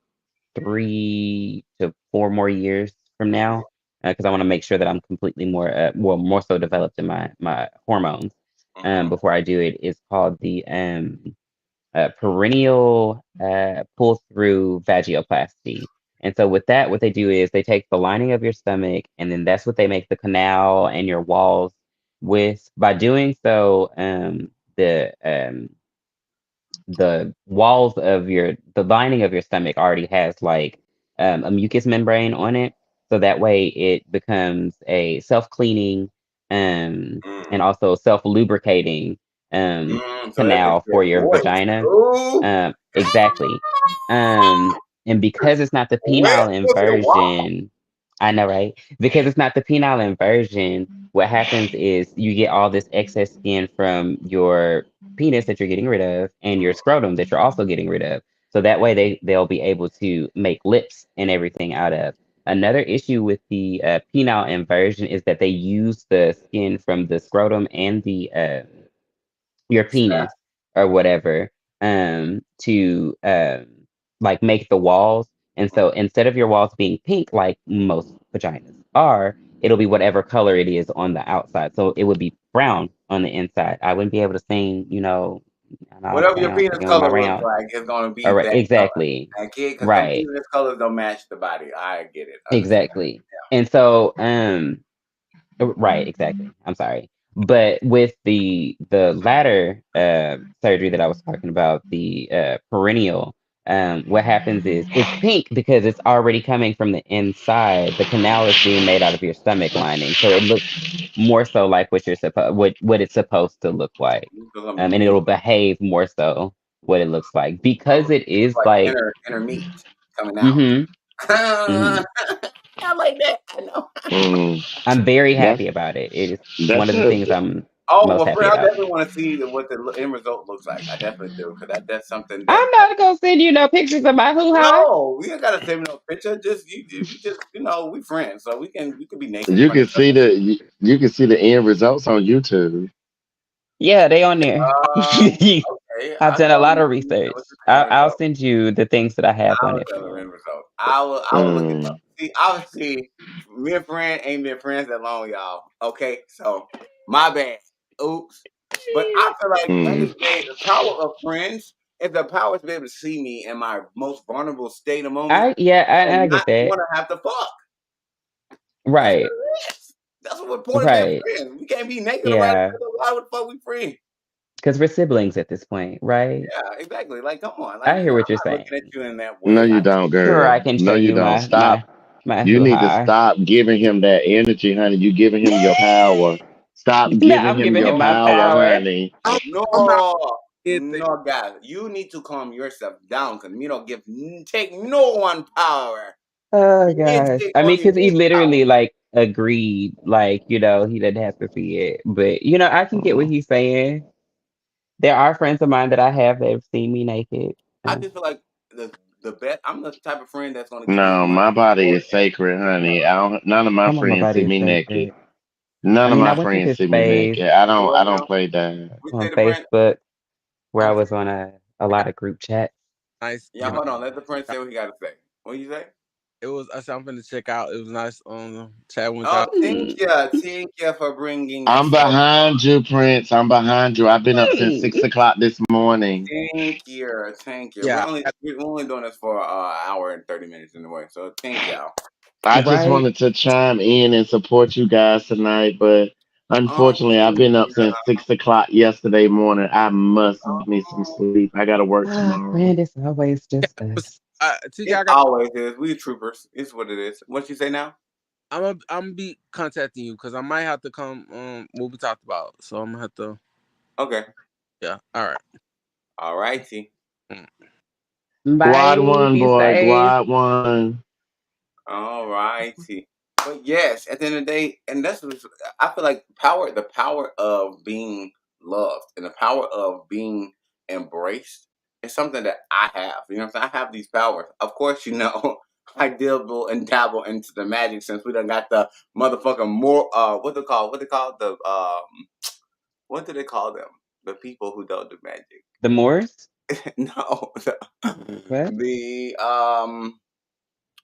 3 to 4 more years from now, because I want to make sure that I'm completely more so developed in my hormones Mm-hmm. before I do it. Is called the perennial pull through vagioplasty. And so with that, what they do is they take the lining of your stomach, and then that's what they make the canal and your walls with. By doing so, the walls of the lining of your stomach already has like a mucous membrane on it, so that way it becomes a self-cleaning and Mm. also self-lubricating So that makes canal for it your moist. vagina. Ooh. Exactly. And because it's not the Wet penile pussy. Wow. inversion, I know, right? Because it's not the penile inversion, what happens is you get all this excess skin from your penis that you're getting rid of and your scrotum that you're also getting rid of. So that way they'll be able to make lips and everything out of. Another issue with the penile inversion is that they use the skin from the scrotum and the your Snap. penis or whatever to like make the walls. And so instead of your walls being pink like most vaginas are, it'll be whatever color it is on the outside. So it would be brown on the inside. I wouldn't be able to sing, and all Whatever your down, penis taking on my color looks round. like is gonna All be right, that color. exactly. And kid, because some Right. penis colors don't match the body. I get it. Understand. Exactly. And so right, exactly. I'm sorry. But with the latter surgery that I was talking about, the perennial, what happens is it's pink because it's already coming from the inside. The canal is being made out of your stomach lining, so it looks more so like what it's supposed to look like, It's gonna be and pink it'll behave more so what it looks like because color. it It's is like like, inner meat coming out. mm-hmm, mm-hmm. I like that. I know. Mm. I'm very That's happy about it. It is one that's of the a things I'm Oh most well, happy friend, I about. definitely want to see what the end result looks like. I definitely do because that's something that. I'm not gonna send you no pictures of my hoo ha. No, we ain't gotta send me no picture. Just we just we friends, so we can be naked in you front of can each other. see you can see the end results on YouTube. Yeah, they on there. Okay, I've I'll done a tell lot you of what research. the end I'll result. send you the things that I have I on will it, tell the friend. end result. I will look it up. Mm. See, obviously, me and friend ain't been friends that long, y'all. Okay, so my bad. Oops. But I feel like at the end of Mm. the day, the power of friends is the power to be able to see me in my most vulnerable state of moment I and get not that. want to have to fuck. That's what Right, it is. That's what the point of being right. friends. We can't be naked around each Yeah, other. Why would the fuck we friends? because we're siblings at this point, right? Yeah, exactly. Like, come on. Like, I hear what I'm you're not looking at saying. you in that No, way. you Like, don't, Sure, girl. I can No, show you you don't. my Stop. my You hoo need to ha. stop giving him that energy, honey. You giving him your power. Stop giving I'm him giving your him my power, power. honey. I'm not no, get there. no, guys. You need to calm yourself down because you don't take no one power. Oh You need to gosh. take I mean, only because he his power. literally like agreed, like, he doesn't have to see it. But I can get what he's saying. There are friends of mine that I have that have seen me naked. I just feel like the best. I'm the type of friend that's going to give you No, money, my body support, is sacred, honey. I don't, none of my Come on, my friends body see is me naked. sacred. I None of mean, I my went to friends his see me phase naked. and I what don't now? play that. We say on the friend. Facebook where I I'm was on a I got lot of group chats. nice. yeah. Hold on. Let the friend say what he got to say. What you say? It was. I said I'm finna check out. It was nice chat with Oh, y'all. Hmm. thank you for bringing I'm yourself. behind you, Prince. I'm behind you. I've been up since Hey. 6 o'clock this morning. Thank you, thank you. Yeah, We're only doing this for an hour and 30 minutes anyway. So thank y'all. I just Right? wanted to chime in and support you guys tonight, but unfortunately, I've Thank been up you. since 6 o'clock yesterday morning. I must get me some sleep. I gotta work Ah, tomorrow. friend, it's always just us. TK, It I got. always is. We troopers. It's what it is. What you say now? I'm gonna be contacting you because I might have to come. What we talked about, so I'm gonna have to. Okay. Yeah. All right. All righty. Mm. Quad Bye. one, Be boy. safe. Quad one. All righty. But yes, at the end of the day, and I feel like the power of being loved and the power of being embraced is something that I have. You know what I'm saying? I have these powers. Of course, I dabble and dabble into the magic since we done got the motherfucking more what they call what do they call them? The people who don't do magic. The Moors? No. What? The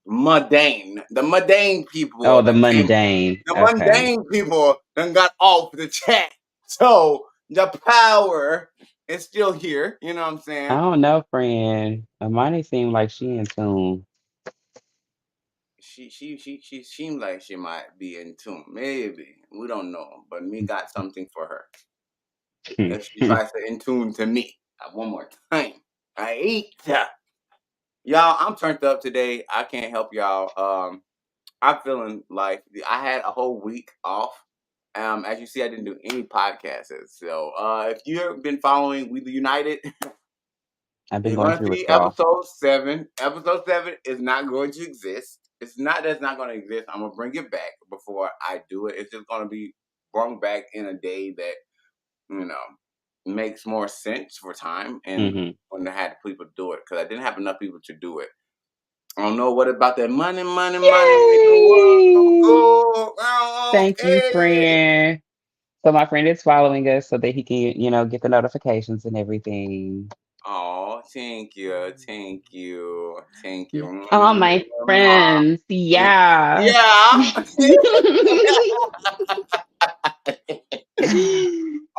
mundane. The mundane Oh, people the that came. mundane. The Okay. mundane people then got off the chat. So the power is still here. You know what I'm I saying? don't know, friend. Amani seemed like she in tune. She seemed like she might be in tune. Maybe we don't know, but me got something for her. If she tries to in tune to me one more time, I eat ya. Y'all, I'm turned up today. I can't help y'all. I'm feeling like I had a whole week off. As you see, I didn't do any podcasts. So, if you've been following We the United, I've been you're going gonna through see withdrawal. episode 7. Episode 7 is not going to exist. It's not that it's not going to exist. I'm gonna bring it back before I do it. It's just gonna be brought back in a day that you know makes more sense for time and Hmm. when I had people do it because I didn't have enough people to do it. I don't know what about that money make the world Yay! go round. Thank you, Hey. friend. So my friend is following us so that he can, get the notifications and everything. Oh, thank you. All my friends. Yeah. Yeah.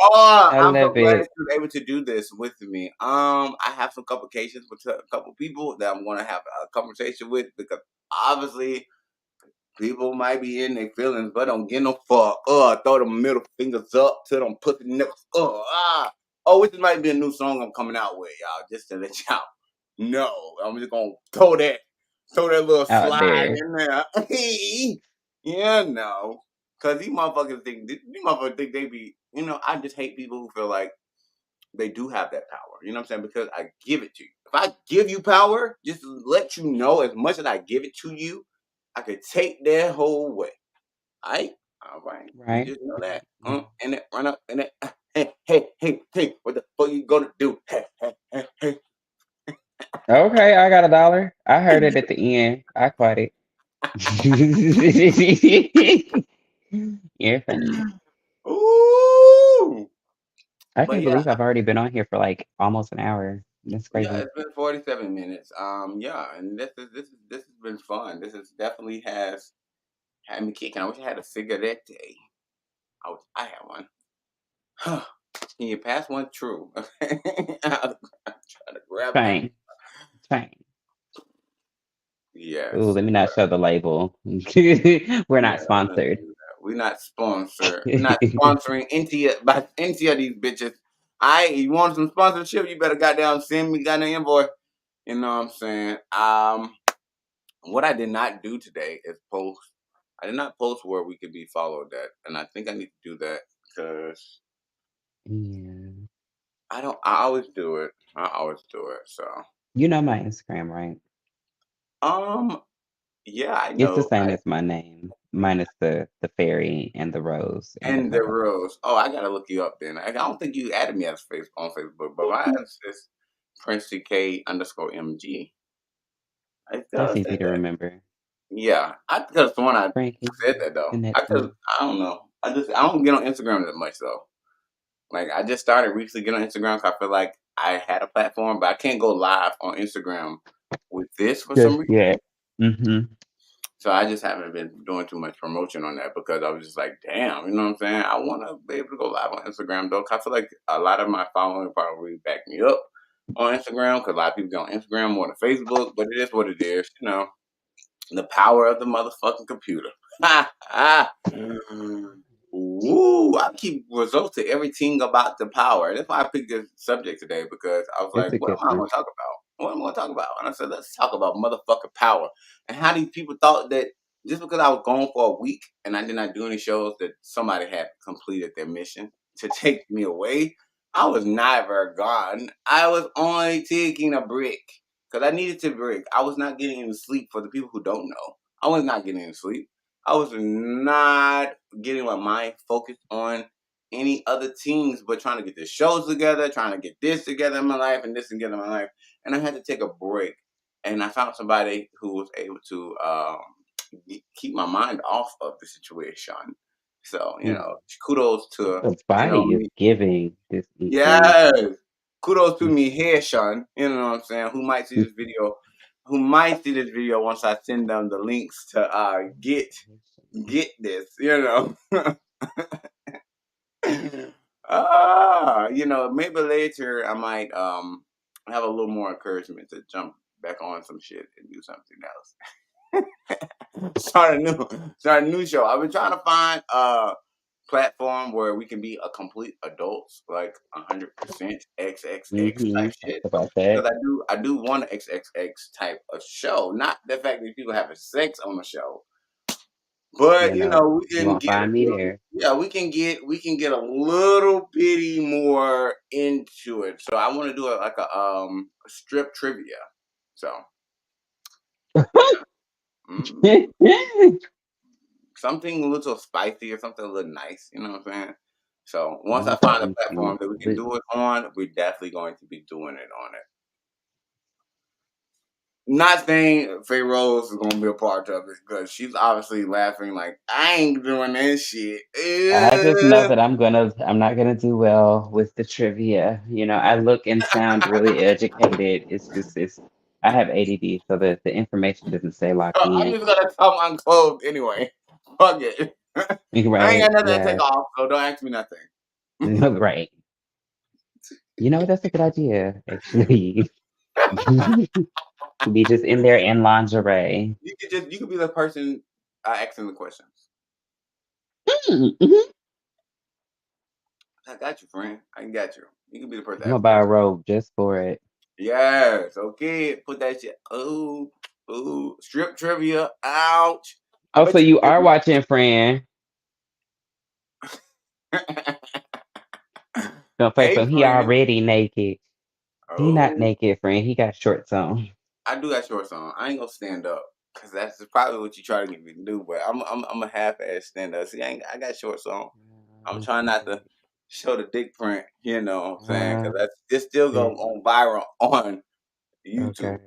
Oh, I I'm so love glad that it. you were able to do this with me. I have some complications with a couple people that I'm gonna have a conversation with because obviously people might be in their feelings, but don't get no fuck. Throw them middle fingers up to them pussy niggas. Oh, which might be a new song I'm coming out with, y'all. Just to let y'all know. I'm just gonna throw that little Out slide there. in there. Yeah, no. Cause these motherfuckers think they be, I just hate people who feel like they do have that power. You know what I'm saying? Because I give it to you. If I give you power, just to let you know as much as I give it to you, I could take that whole way. All right. You Right? just know that. And it run up and it. Hey, what the fuck you gonna do? Hey. Okay, I got $1. I heard it at the end. I caught it. You're funny. Ooh. I But can't yeah, believe I've already been on here for like almost an hour. That's yeah, crazy. it's been 47 minutes. Yeah, and this has been fun. This is definitely has had me kicking. I wish I had a cigarette. I had one. Can you pass one? True. I'm trying to grab my. Fine. Fine. Ooh, Yes. let me not show the label. We're Yeah, not I'm not sponsored. do that. We're not sponsored. We're not sponsoring any of these bitches. You want some sponsorship? You better goddamn send me goddamn invoice. You know what I'm saying? What I did not do today is post. I did not post where we could be followed at, and I think I need to do that because Yeah. I don't. I always do it. I always do it. So, You know my Instagram, right? um, yeah, I It's the know. same as my name, minus the fairy and the rose and the And the pearl. rules. Oh, I gotta look you up then. I don't think you added me as on Facebook, but mine is Prince CK underscore MG. It That's does say easy to that. remember. Yeah, I could have sworn I Frankie, said that though. send that to me. I don't know. I don't get on Instagram that much though. Like I just started recently getting on Instagram, so I feel like I had a platform, but I can't go live on Instagram with this for some Just reason. yet. Mm-hmm. So I just haven't been doing too much promotion on that because I was just like, damn, you know what I'm saying? I want to be able to go live on Instagram though. 'Cause I feel like a lot of my following probably back me up on Instagram because a lot of people get on Instagram more than Facebook, but it is what it is, the power of the motherfucking computer. Ha ha. Ooh, I keep results to everything about the power. That's why I picked this subject today because I was It's like, a what good am I one. going to talk about? What am I going to talk about? And I said, let's talk about motherfucking power and how these people thought that just because I was gone for a week and I did not do any shows that somebody had completed their mission to take me away. I was never gone. I was only taking a break because I needed to break. I was not getting any sleep. For the people who don't know, I was not getting any sleep. I was not getting my mind focused on any other things, but trying to get the shows together, trying to get this together in my life and this together in my life. And I had to take a break. And I found somebody who was able to keep my mind off of the situation. So, Mm. kudos to, The body is me. giving this. Mm-mm. Yes. Kudos to me here, Sean. You know what I'm saying? Who might see this video? Who might see this video once I send them the links to get this, maybe later I might have a little more encouragement to jump back on some shit and do something else. Start a new show. I've been trying to find platform where we can be a complete adults, like 100% XXX type Talk shit. about that. Because I do want an XXX type of show, not the fact that people having sex on the show, but You know, we you can won't get a find me little, there. yeah, we can get a little bitty more into it. So I want to do it like a strip trivia. So yeah, mm, something a little spicy or something a little nice. You know what I'm saying? So once I I'm find a going platform to that we can do it on, we're definitely going to be doing it on it. Not saying Faye Rose is gonna be a part of it because she's obviously laughing like I ain't doing this shit. I just know Ugh. that I'm not gonna do well with the trivia. I look and sound really educated. It's I have ADD, so the information doesn't stay locked I'm in. just gonna come unclothed anyway. Fuck it. I ain't Right? got nothing to take Yeah. off, so don't ask me nothing. Right. That's a good idea, actually. Be just in there in lingerie. You could be the person asking the questions. Mhm. I got you, friend. I got you. You can be the person I'm gonna asking buy a questions. robe just for it. Yes, okay. Put that shit. Ooh, ooh. Strip trivia. Ouch. I Oh, so bet you you could are watching, friend? be. Gonna play Hey, some. He friend. already naked. He not Oh, naked, friend. He got shorts on. I do got shorts on. I ain't gonna stand up because that's probably what you try to get me to do. But I'm a half-ass stand up. See, I got shorts on. I'm trying not to Okay. show the dick print. You know what I'm saying? Uh, Because it's still going okay. on viral on YouTube. Okay.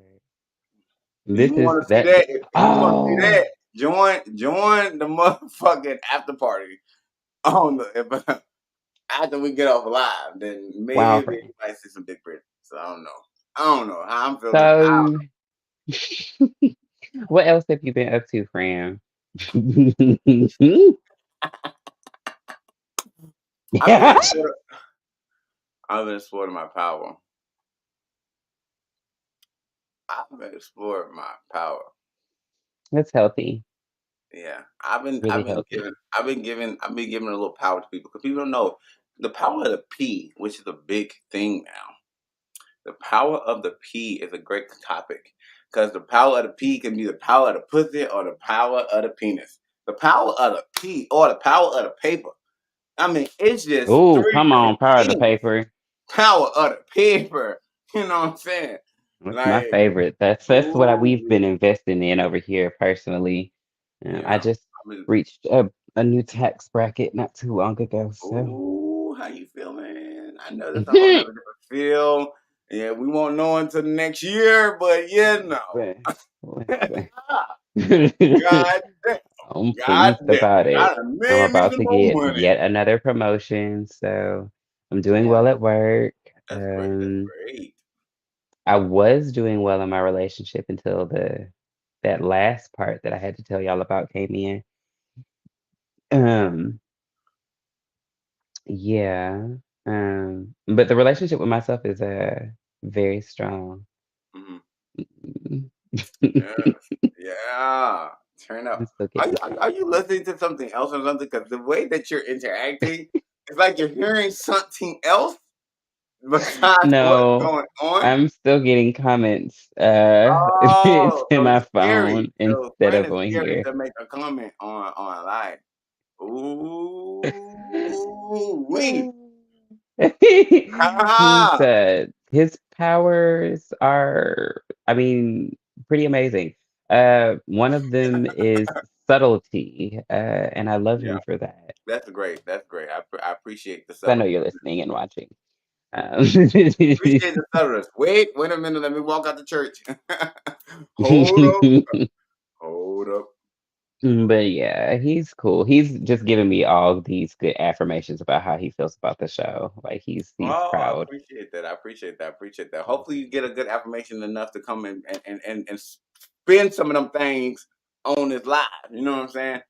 If This you is want to see that. that, if you want to see Oh, that, join the motherfucking after party on the after we get off live. Then wow, maybe friend. you might see some dick print. So I don't know. I don't know how I'm feeling. So, what else have you been up to, friend? I've been exploring, I've been exploring my power. I've been exploring my power. That's healthy. Yeah, I've been Really I've been healthy. giving a little power to people because people don't know the power of the P, which is a big thing now. The power of the P is a great topic because the power of the P can be the power of the pussy or the power of the penis. The power of the P or the power of the paper. I mean, it's just Oh, three come on, different power of the things. paper. Power of the paper. You know what I'm saying? That's my Like, favorite. That's what we've been ooh, investing in over here personally. I yeah. just I mean, reached a new tax bracket not too long ago, so ooh, how you feeling? I know that's a whole nother different feel. Yeah, we won't know until next year, but yeah, no. Listen, listen. God damn. I'm God pleased damn. about I it. done I'm made me about some to more get money. yet another promotion, so I'm doing Yeah, well at work. that's great. That's great. I was doing well in my relationship until the that last part that I had to tell y'all about came in. Um, yeah. But the relationship with myself is very strong. Hmm. Mm. Yes. Yeah. Turn up. I'm still Are getting you, are you listening to something else or something? Because the way that you're interacting, it's like you're hearing something else besides what's No, going on. I'm still getting comments Oh, to so my it's scary. phone So instead friend of is on scared here. to make a comment on live. Ooh, wee. He's Ah, his powers are, I mean, pretty amazing. One of them is subtlety, and I love yeah, him for that. that's great. That's great. I appreciate the I know subtlety. you're listening and watching. Um, Appreciate the subtlety. Wait a minute. Let me walk out the church. Hold up. Hold up. but yeah, he's cool. He's just giving me all these good affirmations about how he feels about the show. Like he's Oh, I proud. appreciate that. I appreciate that. I appreciate that. Hopefully, you get a good affirmation enough to come and spend some of them things on this live. You know what I'm saying?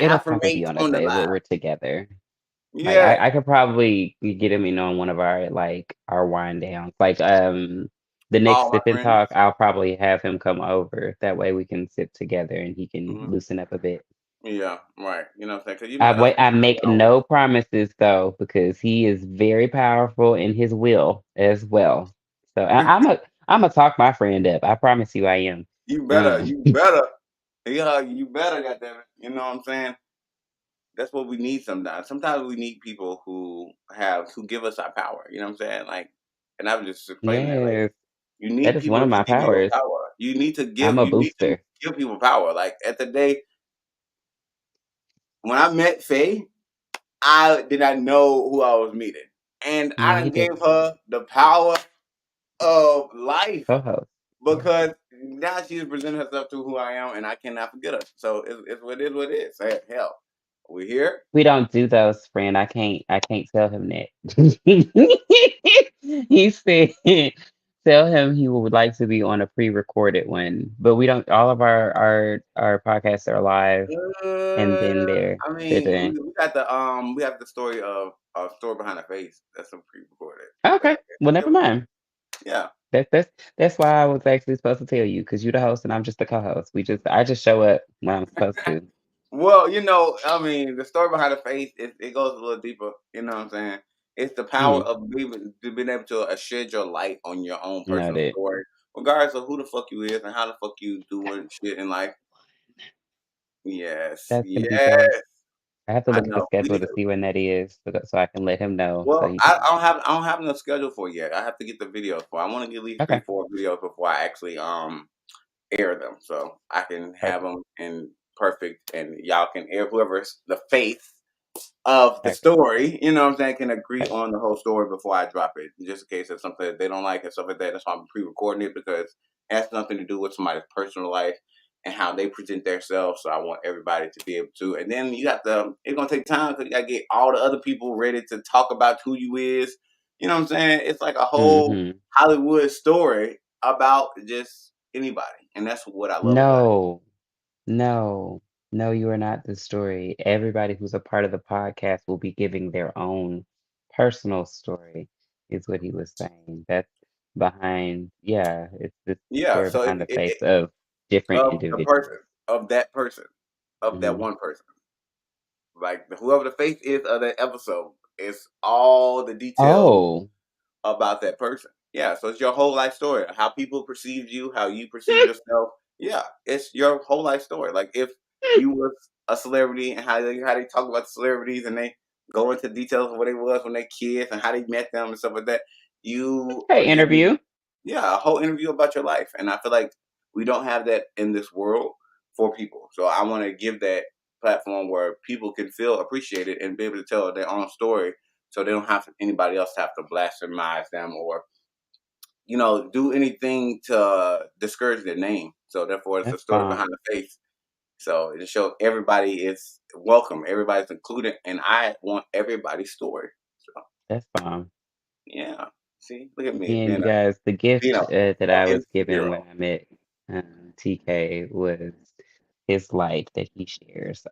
It'll probably be Affirmate on a on the day live. where we're together. Like Yeah. I could probably get him in on one of our like our wind downs. Like the next All my sip and talk, friends. I'll probably have him come over. That way we can sip together and he can Mhm. loosen up a bit. Yeah. Right. You know what I'm saying? Because I us wait I men, we make don't. no promises though, because he is very powerful in his will as well. So I'm a talk my friend up. I promise you I am. You better. Um, You better. Yeah. You better. Goddamn it. You know what I'm saying? That's what we need sometimes. Sometimes we need people who give us our power. You know what I'm saying? Like, and I was just explaining that. Like, yes, you that need is one people of to my give you your powers. power. You need to I'm give. a You need to booster. give people power. Like at the day when I met Faye, I did not know who I was meeting, and I Me done either. gave her the power of life Co-host. Yeah. because now she's presenting herself to who I am, and I cannot forget her. So it's what it is. What it is. Hell, we're here. We don't do those, friend. I can't tell him that. He said tell him he would like to be on a pre-recorded one. But we don't all of our podcasts are live and then I they're mean, done. we got the we have the story of story behind the face. That's some pre-recorded. But Okay. Well yeah, never mind. yeah. That's why I was actually supposed to tell you, because you're the host and I'm just the co-host. I just show up when I'm supposed to. Well, I mean, the story behind the face it goes a little deeper. You know what I'm saying? It's the power Mm, of being able to shed your light on your own personal noted. story, regardless of who the fuck you is and how the fuck you doing shit in life. Yes, That's gonna be dope. yes. I have to I look at the know. schedule to see when that is so I can let him know so Well, he can. I don't have no schedule for it yet. I have to get the videos for. I want to get at least three, Okay, four videos before I actually air them, so I can have perfect, them in perfect, and y'all can air whoever's the faith of the perfect, story. You know what I'm saying? Can agree perfect. on the whole story before I drop it, just in case it's something that they don't like and stuff like that. That's why I'm pre-recording it because it has nothing to do with somebody's personal life and how they present themselves. So I want everybody to be able to. And then you got the. It's gonna take time because you gotta get all the other people ready to talk about who you is. You know what I'm saying? It's like a whole Mm-hmm. Hollywood story about just anybody, and that's what I love about it. No, no, no, you are not the story. Everybody who's a part of the podcast will be giving their own personal story, is what he was saying. That's behind, yeah, it's the Yeah. story So behind the face of different of the person, individuals. of that person, of that Hmm. one person. Like whoever the face is of that episode, it's all the details Oh, about that person. Yeah, so it's your whole life story. How people perceive you, how you perceive yourself. Yeah, it's your whole life story. Like if you was a celebrity and how they talk about celebrities and they go into details of what they was when they kids and how they met them and stuff like that. You hey, presented, interview. yeah, a whole interview about your life, and I feel like we don't have that in this world for people. So I want to give that platform where people can feel appreciated and be able to tell their own story so they don't have anybody else have to blasphemize them or do anything to discourage their name. So therefore, it's a That's story bomb. behind the face. So it shows everybody is welcome, everybody's included, and I want everybody's story. So That's bomb. yeah, see, look at me Again, you being guys, the being gift that I was MC given hero. when I met TK was his light that he shares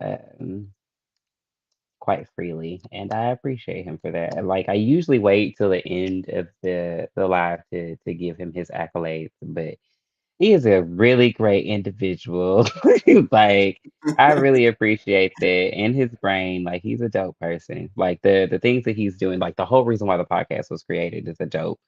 quite freely, and I appreciate him for that. Like I usually wait till the end of the live to give him his accolades, but he is a really great individual. Like I really appreciate that and his brain. Like he's a dope person. Like the things that he's doing. Like the whole reason why the podcast was created is a dope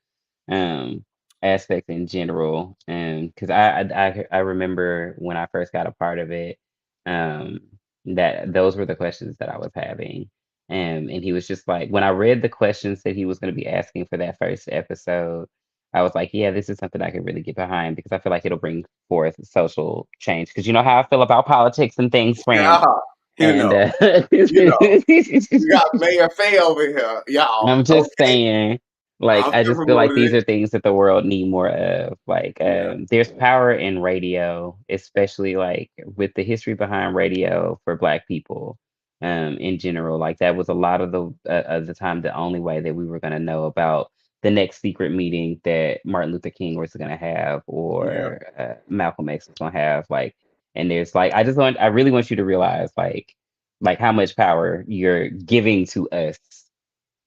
um aspect in general. And because I remember when I first got a part of it, um that those were the questions that I was having. And he was just like, when I read the questions that he was going to be asking for that first episode, I was like, yeah, this is something I could really get behind because I feel like it'll bring forth social change. Because you know how I feel about politics and things, friend. Yeah, you And know, you know, you got Mayor Faye over here, y'all. I'm just Okay, saying, like, I'm I still just feel like promoting these it. are things that the world need more of. Like, Yeah, there's power in radio, especially like with the history behind radio for Black people, in general. Like, that was a lot of the time the only way that we were going to know about the next secret meeting that Martin Luther King was going to have yeah, or Malcolm X was going to have. Like, and there's like, I really want you to realize like how much power you're giving to us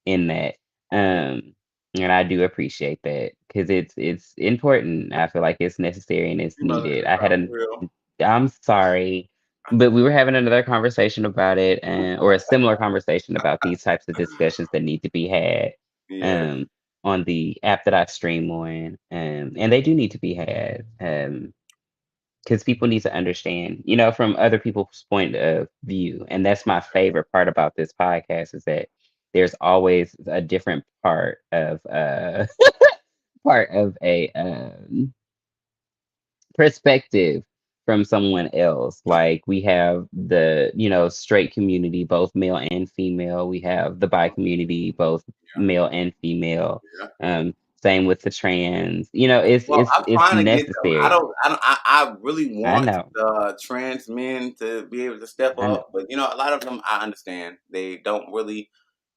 in that. Um, and I do appreciate that because it's important. I feel like it's necessary and it's you mother needed. I had for a real. I'm sorry, but we were having another conversation about it, and or a similar conversation about these types of discussions that need to be had Yes, um on the app that I stream on. And they do need to be had. Because people need to understand, from other people's point of view. And that's my favorite part about this podcast is that there's always a different part of a perspective from someone else. Like we have the, straight community, both male and female. We have the bi community, both yeah, male and female. yeah. Same with the trans. Well, I'm It's trying to get them. necessary. I really I want know. the trans men to be able to step I know. up, but a lot of them I understand they don't really.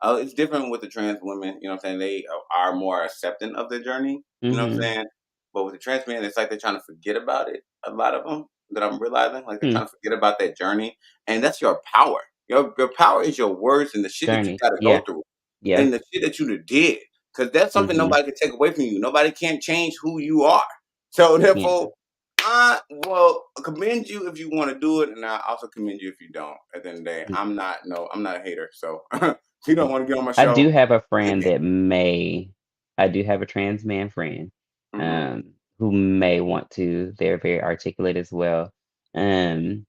It's different with the trans women. You know what I'm saying? They are more accepting of their journey. You know what I'm Mm-hmm. saying? But with the trans men, it's like they're trying to forget about it. A lot of them that I'm realizing, like they're Hmm. trying to forget about that journey, and that's your power. Your power is your words and the shit that you Journey. got to go Yeah. through, Yeah. and the shit that you done did. Because that's something Mm-hmm. nobody can take away from you. Nobody can change who you are. So Yeah. therefore, I well commend you if you want to do it, and I also commend you if you don't. At the end of the day, Yeah. I'm not a hater. So if you don't Yeah. want to get on my I do show, have a take friend it. that may I do have a trans man friend Hmm. um who may want to. They're very articulate as well. Um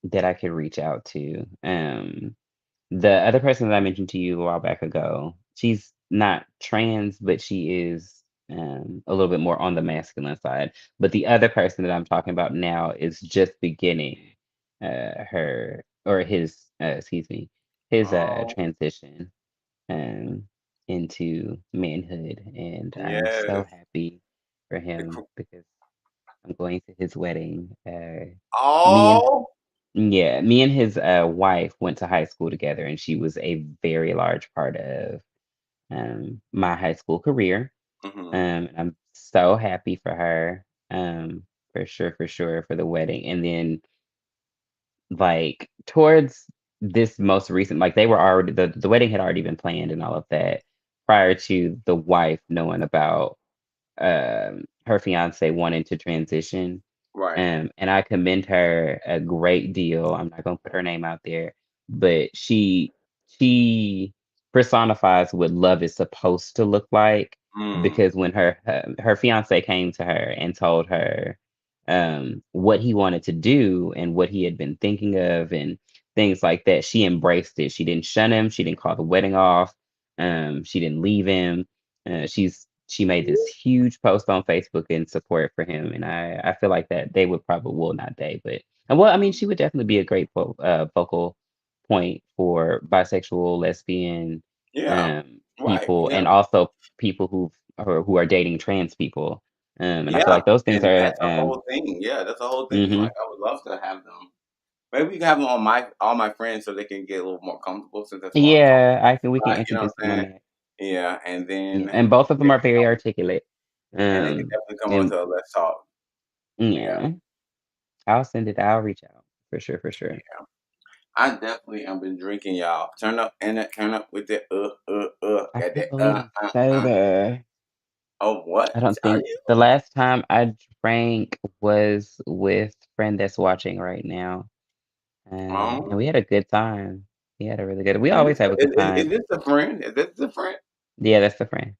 that I could reach out to. The other person that I mentioned to you a while back ago, she's not trans, but she is a little bit more on the masculine side. But the other person that I'm talking about now is just beginning her or his, excuse me, his Oh transition um, into manhood, and I'm so yes. happy for him because I'm going to his wedding. Me and Oh. yeah, me and his wife went to high school together, and she was a very large part of my high school career. Hmm. And I'm so happy for her, for sure, for the wedding. And then, like, towards this most recent, like, they were already, the wedding had already been planned and all of that prior to the wife knowing about her fiance wanting to transition. Right. And I commend her a great deal. I'm not gonna put her name out there, but she personifies what love is supposed to look like. Mm. Because when her fiance came to her and told her what he wanted to do and what he had been thinking of and things like that, she embraced it. She didn't shun him. She didn't call the wedding off. She didn't leave him. She made this huge post on Facebook in support for him, and I feel like that they would probably well not they, but well, I mean, she would definitely be a great vocal point for bisexual, lesbian Yeah. Right. people, Yeah. and also people who are dating trans people. And I feel Yeah. like those things And are that's a whole thing. Yeah, that's a whole thing. hmm Like I would love to have them. Maybe we can have them on my all my friends so they can get a little more comfortable since that's what I'm talking yeah, we can about. You know introduce what them I'm on saying? that. Yeah, and Yeah, then and both of they them are can very come articulate. and they can Um, definitely come on and to a Let's Talk. Yeah, yeah, I'll send it. I'll reach out for sure, for sure. yeah. I definitely have been drinking, y'all. Turn up and turn up with the I got can't that believe it's sober. Oh what? I don't Are think you? the last time I drank was with a friend that's watching right now. And we Um, had a good time. We had a really good. We is this always have a good is time. this a friend? Is this a friend? Yeah, that's the friend.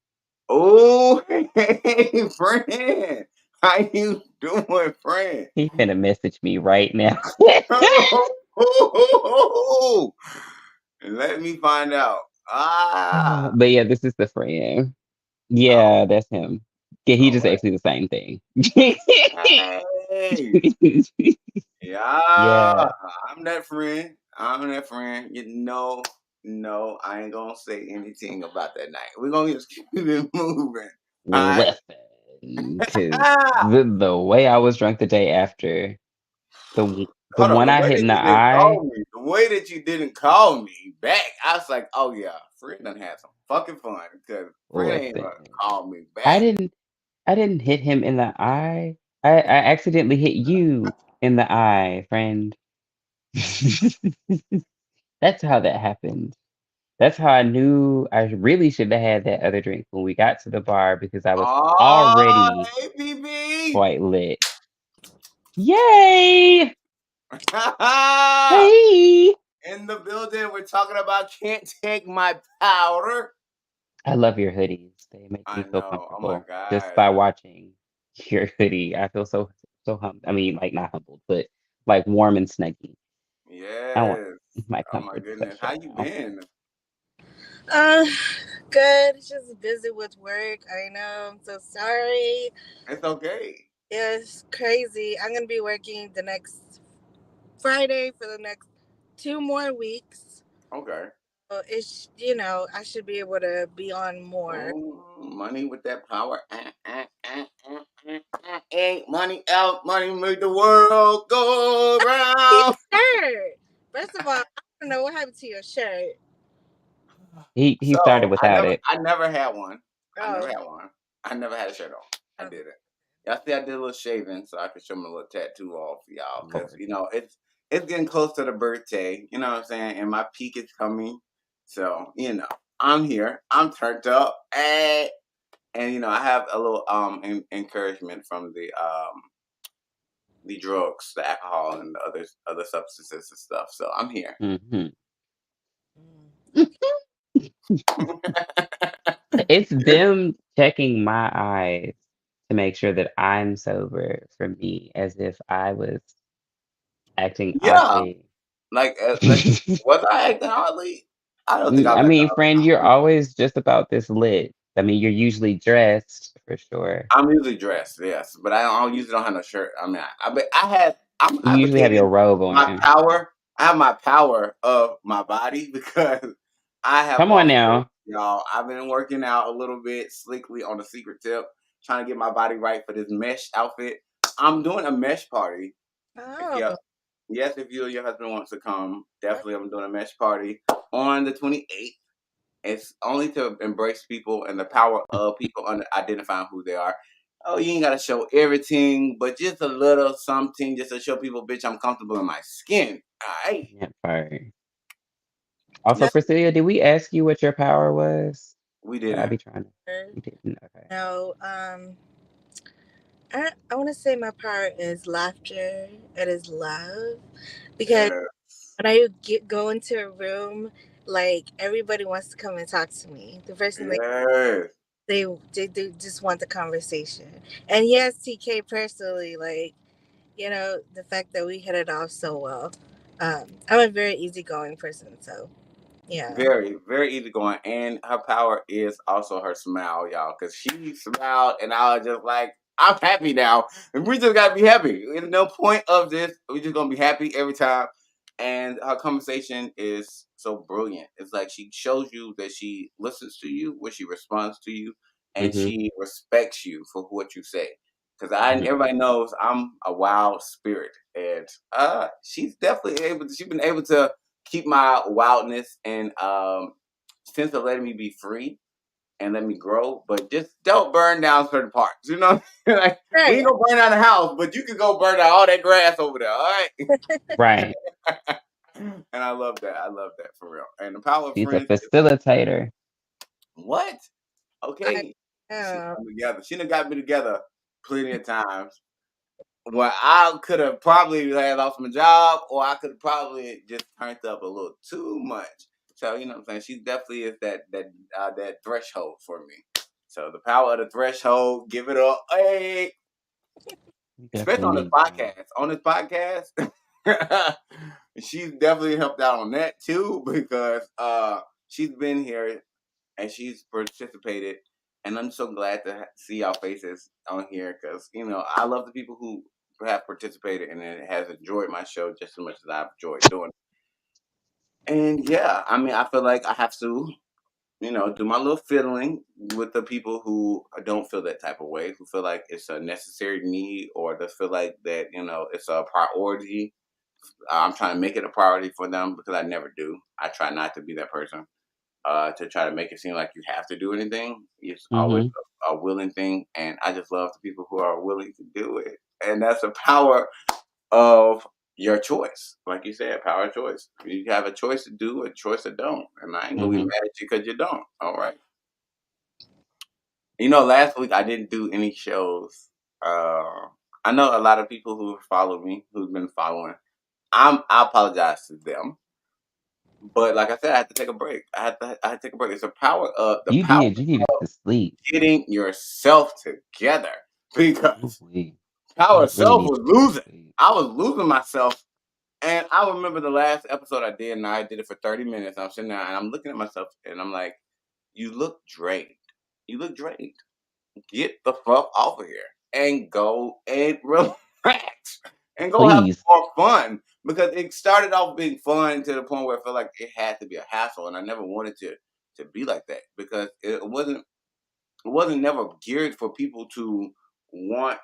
Oh, hey, friend. How you doing, friend? He finna message me right now. Let me find out. Ah, But yeah, this is the friend. oh, Yeah, that's him. Yeah, he all just right. asked me the same thing. Hey, yeah, Yeah, I'm that friend. I'm that friend. You know, no, I ain't gonna say anything about that night. We're gonna just keep it moving. All right. listen, because the way I was drunk the day after, the the Hold on, one the I way hit that in the you didn't eye, call me, the way that you didn't call me back, I was like, oh yeah, Fred done had some fucking fun because Fred ain't listen, gonna call me I back. didn't I didn't hit him in the eye. I accidentally hit you in the eye, friend. That's how that happened. That's how I knew I really should have had that other drink when we got to the bar because I was Oh, already hey, BB. quite lit. Yay! Hey! In the building, we're talking about can't take my powder. I love your hoodies. They make I me feel know. Oh my comfortable just god. by watching your hoodie. I feel so I mean, like not humbled, but like warm and snuggy. I want Yes. my Oh my comfort goodness. How special you now. been? Uh, good. Just busy with work. I know. I'm so sorry. It's okay. It's crazy. I'm gonna be working the next Friday for the next 2 more weeks. Okay. So I should be able to be on more. Oh, money with that power. Ain't money out, money make the world go Your round. shirt. First of all, I don't know what happened to your shirt. He started So without it. I never had one. I never Oh, had one. I never had a shirt on. I oh, did it. Y'all see, I did a little shaving so I could show my little tattoo off, y'all, because Lord. it's getting close to the birthday. You know what I'm saying? And my peak is coming, so I'm here. I'm turned up, and I have a little encouragement from the drugs, the alcohol, and the other substances and stuff. So I'm here. Hmm. okay. It's them checking my eyes to make sure that I'm sober for me, as if I was acting Yeah, oddly. like was I acting oddly? I don't think I I was acting mean, oddly. friend, you're always just about this lit. I mean, you're usually dressed for sure. I'm usually dressed, yes, but I usually don't have no shirt. I mean, but I had I'm You usually have advocating your robe my on. power. I have my power of my body because I have Come on lost weight, now. y'all. I've been working out a little bit slickly on the secret tip, trying to get my body right for this mesh outfit. I'm doing a mesh party. If Oh, you, yes, if you or your husband wants to come, definitely I'm doing a mesh party on the 28th. It's only to embrace people and the power of people identifying who they are. Oh, you ain't gotta show everything, but just a little something just to show people, bitch, I'm comfortable in my skin. All right. That part. Also, no, Priscilla, did we ask you what your power was? We Should I didn't. be trying to? We didn't. Okay. no. I want to say my power is laughter. It is love because Yeah. when I go into a room, like everybody wants to come and talk to me. The first thing Yes. they just want the conversation. And yes, TK personally, like the fact that we hit it off so well. I'm a very easygoing person, so yeah. Very, very easygoing. And her power is also her smile, y'all. Because she smiled, and I was just like, I'm happy now. And we just got to be happy. There's no point of this. We just going to be happy every time. And her conversation is so brilliant. It's like she shows you that she listens to you, when she responds to you, and Mm-hmm. she respects you for what you say. Because Hmm. everybody knows I'm a wild spirit. And she's definitely she's been able to keep my wildness and sense of letting me be free and let me grow, but just don't burn down certain parts. Like we ain't Right. gonna burn down the house, but you can go burn down all that grass over there. All right. Right. And I love that. I love that for real. And the power of She's a friends. facilitator. What? I Okay. She am. come together. She done got me together plenty of times. Well, I could have probably had lost my job, or I could have probably just turned up a little too much. So you know what I'm saying. She definitely is that threshold for me. So the power of the threshold, give it up, hey, We especially definitely on this need one. podcast. On this podcast, she's definitely helped out on that too because she's been here and she's participated, and I'm so glad to see y'all faces on here because I love the people who have participated and it has enjoyed my show just as much as I've enjoyed doing it. And yeah, I mean, I feel like I have to do my little fiddling with the people who don't feel that type of way, who feel like it's a necessary need or just feel like that, it's a priority. I'm trying to make it a priority for them because I never do. I try not to be that person to try to make it seem like you have to do anything. It's always Mm-hmm. a willing thing. And I just love the people who are willing to do it. And that's the power of your choice. Like you said, power of choice. You have a choice to do, a choice to don't. And I ain't gonna be Mm-hmm. mad at you because you don't. All right. Last week I didn't do any shows. I know a lot of people who follow me, who've been following. I apologize to them, but like I said, I had to take a break. I had to take a break. It's the You power did. You needed of to sleep. getting yourself together because Ooh-wee. power You of really self need was to take losing. a sleep. I was losing myself, and I remember the last episode I did, and I did it for 30 minutes. I'm sitting there and I'm looking at myself, and I'm like, "You look drained. You look drained. Get the fuck off of here and go and relax and go have Please. more fun because it started off being fun to the point where I felt like it had to be a hassle, and I never wanted to be like that because it wasn't never geared for people to want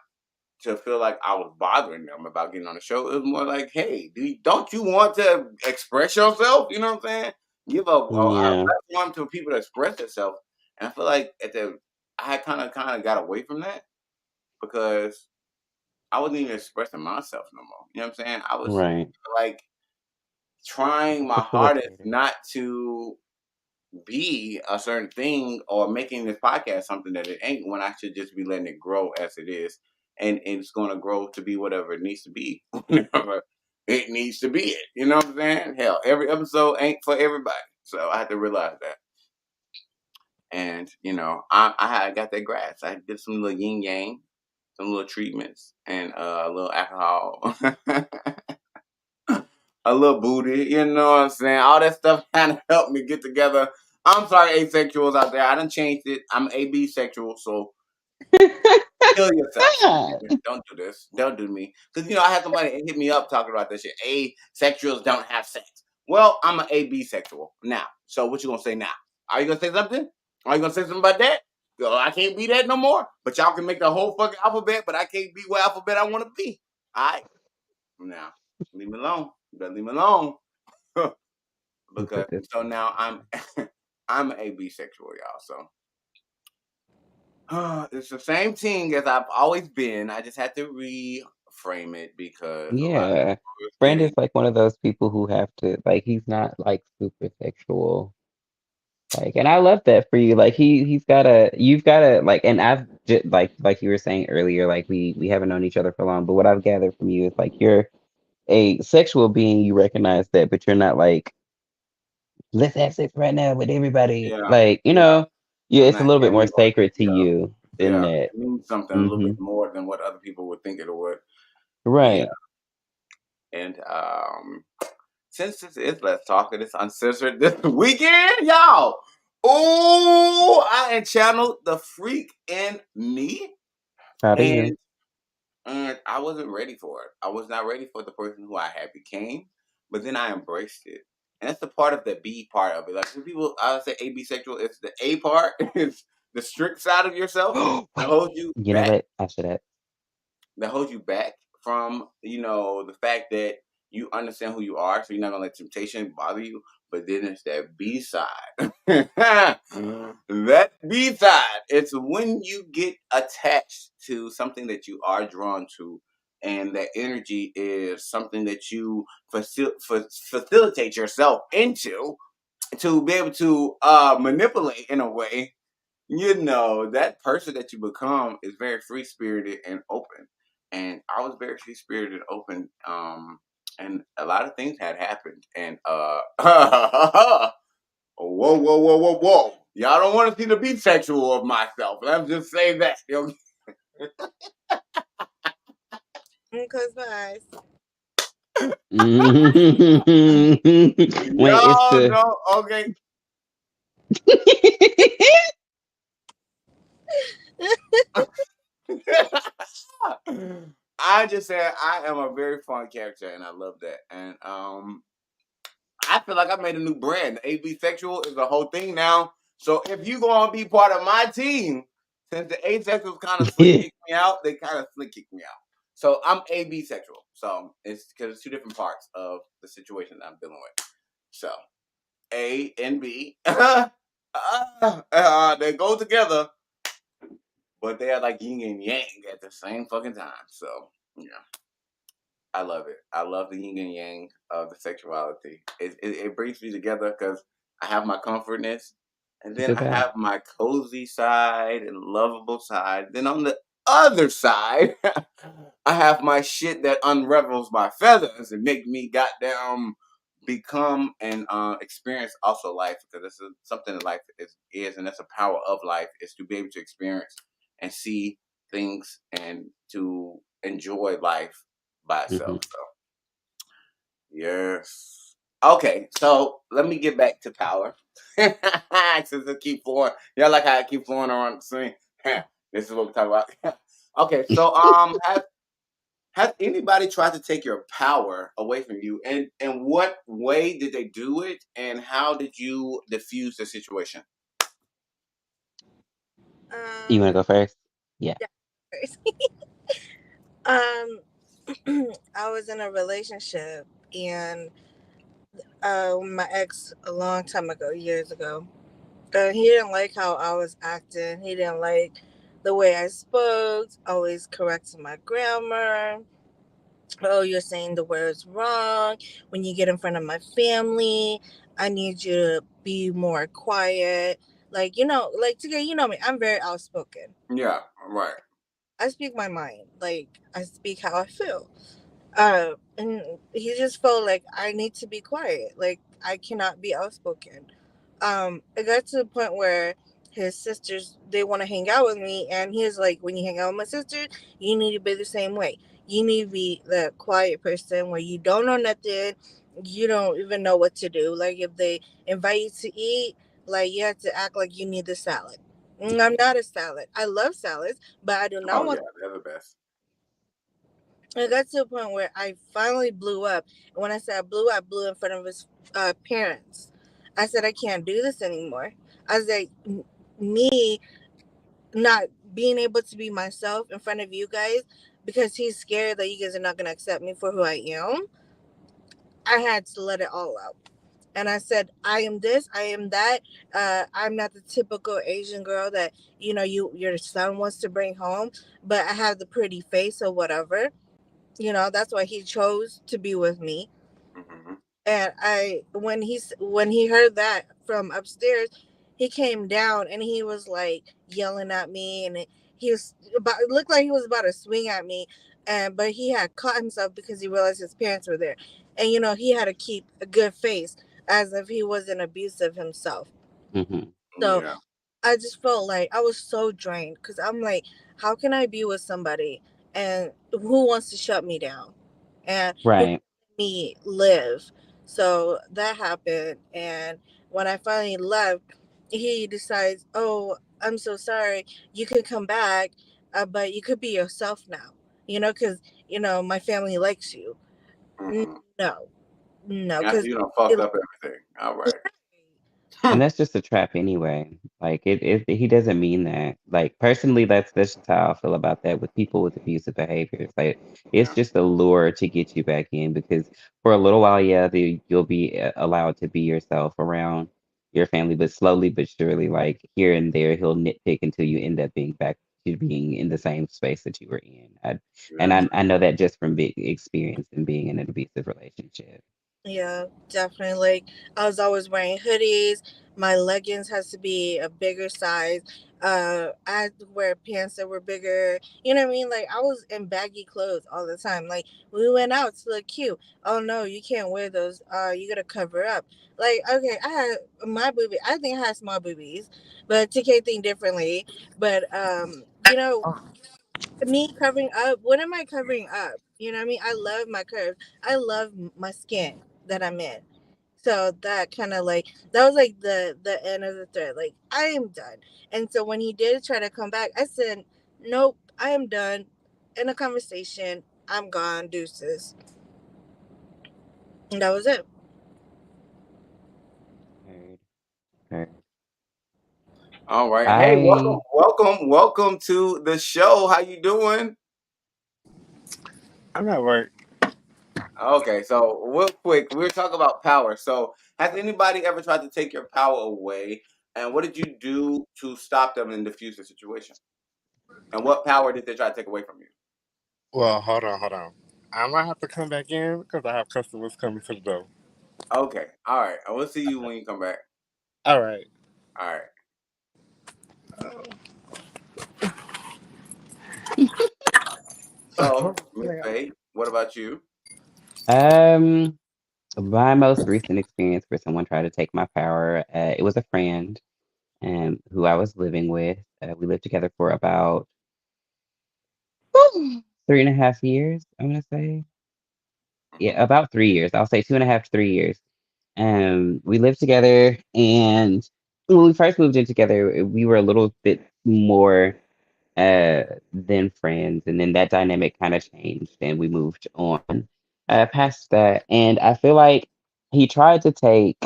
to feel like I was bothering them about getting on the show. It was more like, hey, don't you want to express yourself? You know what I'm saying? Give a Yeah. platform to people to express themselves. And I feel like I had kind of got away from that because I wasn't even expressing myself no more. You know what I'm saying? I was Right. like trying my hardest Facilitator. not to be a certain thing or making this podcast something that it ain't when I should just be letting it grow as it is. And it's going to grow to be whatever it needs to be. Whenever it needs to be it. You know what I'm saying? Hell, every episode ain't for everybody. So I had to realize that. And, I got that grass. I did some little yin yang, some little treatments, and a little alcohol. A little booty, you know what I'm saying? All that stuff kind of helped me get together. I'm sorry, asexuals out there. I done changed it. I'm a bisexual, so kill yourself. Don't do this. Don't do me. Because, I had somebody hit me up talking about this shit. Asexuals don't have sex. Well, I'm an bisexual now. So what you going to say now? Are you going to say something? Are you going to say something about that? Yo, I can't be that no more. But y'all can make the whole fucking alphabet, but I can't be what alphabet I want to be. All right? Now, leave me alone. You better leave me alone. You Because put this so one. now I'm I'm a bisexual, y'all. So it's the same thing as I've always been. I just had to reframe it because a lot of Yeah. people was Brandon's getting like one of those people who have to like he's not like super sexual. Like, and I love that for you. Like he's gotta you've gotta like and I've just like you were saying earlier, like we haven't known each other for long, but what I've gathered from you is like you're a sexual being, you recognize that, but you're not like, let's have sex right now with everybody. yeah, Like, yeah. yeah, I'm it's a not little bit more gay or sacred to yeah, you than yeah. that. It means something a little Hmm. bit more than what other people would think it would. Yeah, Right. and since this is Let's Talk It, it's uncensored this weekend, y'all. Oh, I channeled the freak in me, Proud of you. and I wasn't ready for it. I was not ready for the person who I had became, but then I embraced it. And that's the part of the B part of it. Like some people, I would say abisexual. It's the A part. It's the strict side of yourself that Wait, holds you you know back what? I should have. from the fact that you understand who you are, so you're not gonna let temptation bother you. But then it's that B side. That B side. It's when you get attached to something that you are drawn to, and that energy is something that you facilitate yourself into to be able to manipulate in a way. That person that you become is very free spirited and open. And I was very free spirited and open. And a lot of things had happened. And whoa, whoa, whoa, whoa, whoa. Y'all don't want to see the bisexual of myself. Let's just say that. Close my eyes. When it's No, the no, okay. I just said I am a very fun character, and I love that. And I feel like I made a new brand. AB sexual is the whole thing now. So if you gonna be part of my team, since the asexuals kind of slick kicked me out, they kind of slick kicked me out. So I'm AB sexual. So it's because it's two different parts of the situation that I'm dealing with. So A and B, they go together, but they are like yin and yang at the same fucking time. So yeah, I love it. I love the yin and yang of the sexuality. It brings me together because I have my comfortness, and look then at I that. have my cozy side and lovable side. Then on the other side, I have my shit that unravels my feathers and make me goddamn become and experience also life, because this is something that life is, and that's a power of life, is to be able to experience and see things and to enjoy life by itself. Hmm. So yes. Okay, so let me get back to power. Since I keep flowing, yeah, like how I keep flowing around the scene. This is what we talk about. Okay, so has anybody tried to take your power away from you, and what way did they do it, and how did you diffuse the situation? You want to Um, go first? Yeah. yeah. um, I was in a relationship, and my ex a long time ago, years ago. He didn't like how I was acting. He didn't like the way I spoke, always correcting my grammar. Oh, you're saying the words wrong. When you get in front of my family, I need you to be more quiet. Like, like today, you know me, I'm very outspoken. Yeah, right. I speak my mind. Like, I speak how I feel. And he just felt like I need to be quiet. Like, I cannot be outspoken. It got to the point where his sisters, they want to hang out with me, and he's like, when you hang out with my sisters, you need to be the same way. You need to be the quiet person where you don't know nothing, you don't even know what to do. Like, if they invite you to eat, like, you have to act like you need the salad. I'm not a salad. I love salads, but I do not Oh want. yeah, they're the best. It got to a point where I finally blew up. And when I say I blew in front of his parents. I said, I can't do this anymore. I was like, me not being able to be myself in front of you guys because he's scared that you guys are not going to accept me for who I am. I had to let it all out. And I said, I am this, I am that. I'm not the typical Asian girl that, your son wants to bring home, but I have the pretty face or whatever. That's why he chose to be with me. Hmm. And when he heard that from upstairs, he came down and he was like yelling at me, and he was about, it looked like he was about to swing at me, and but he had caught himself because he realized his parents were there, and he had to keep a good face as if he wasn't abusive himself. Hmm. So Yeah. I just felt like I was so drained because I'm like, how can I be with somebody and who wants to shut me down and who Right. let me live? So that happened, and when I finally left, he decides, oh, I'm so sorry. You could come back, but you could be yourself now. Because my family likes you. Hmm. No, no, After because you done fucked up everything. All right. And that's just a trap anyway. Like he doesn't mean that. Like personally, that's just how I feel about that with people with abusive behaviors. Like it's Yeah. just a lure to get you back in because for a little while, yeah, you'll be allowed to be yourself around your family, but slowly but surely, like here and there, he'll nitpick until you end up being back to being in the same space that you were in. And Yes. I know that just from big experience and being in an abusive relationship. Yeah, definitely. Like I was always wearing hoodies. My leggings has to be a bigger size. I had to wear pants that were bigger. You know what I mean? Like I was in baggy clothes all the time. Like we went out to look cute. Oh no, you can't wear those. You gotta cover up. Like okay, I had my booby. I think I had small boobies, but TK think differently. But me covering up. What am I covering up? You know what I mean? I love my curves. I love my skin that I'm in. So that kind of like that was like the end of the thread. Like I am done. And so when he did try to come back, I said, "Nope, I am done." In a conversation, I'm gone, deuces. And that was it. Heard, heard. All right. Hey, welcome, I welcome, welcome to the show. How you doing? I'm at work. Okay, so real quick, we're talking about power. So, has anybody ever tried to take your power away? And what did you do to stop them and diffuse the situation? And what power did they try to take away from you? Well, hold on. I might have to come back in because I have customers coming to the door. Okay, all right. I will see you when you come back. All right. All right. So, Miss Faye, what about you? um my most recent experience where someone tried to take my power, it was a friend who I was living with. We lived together for about 3.5 years, I want to say. Hmm. Yeah, about 3 years. I'll say 2.5 to 3 years. We lived together, and when we first moved in together, we were a little bit more than friends, and then that dynamic kind of changed, and we moved on past that. And I feel like he tried to take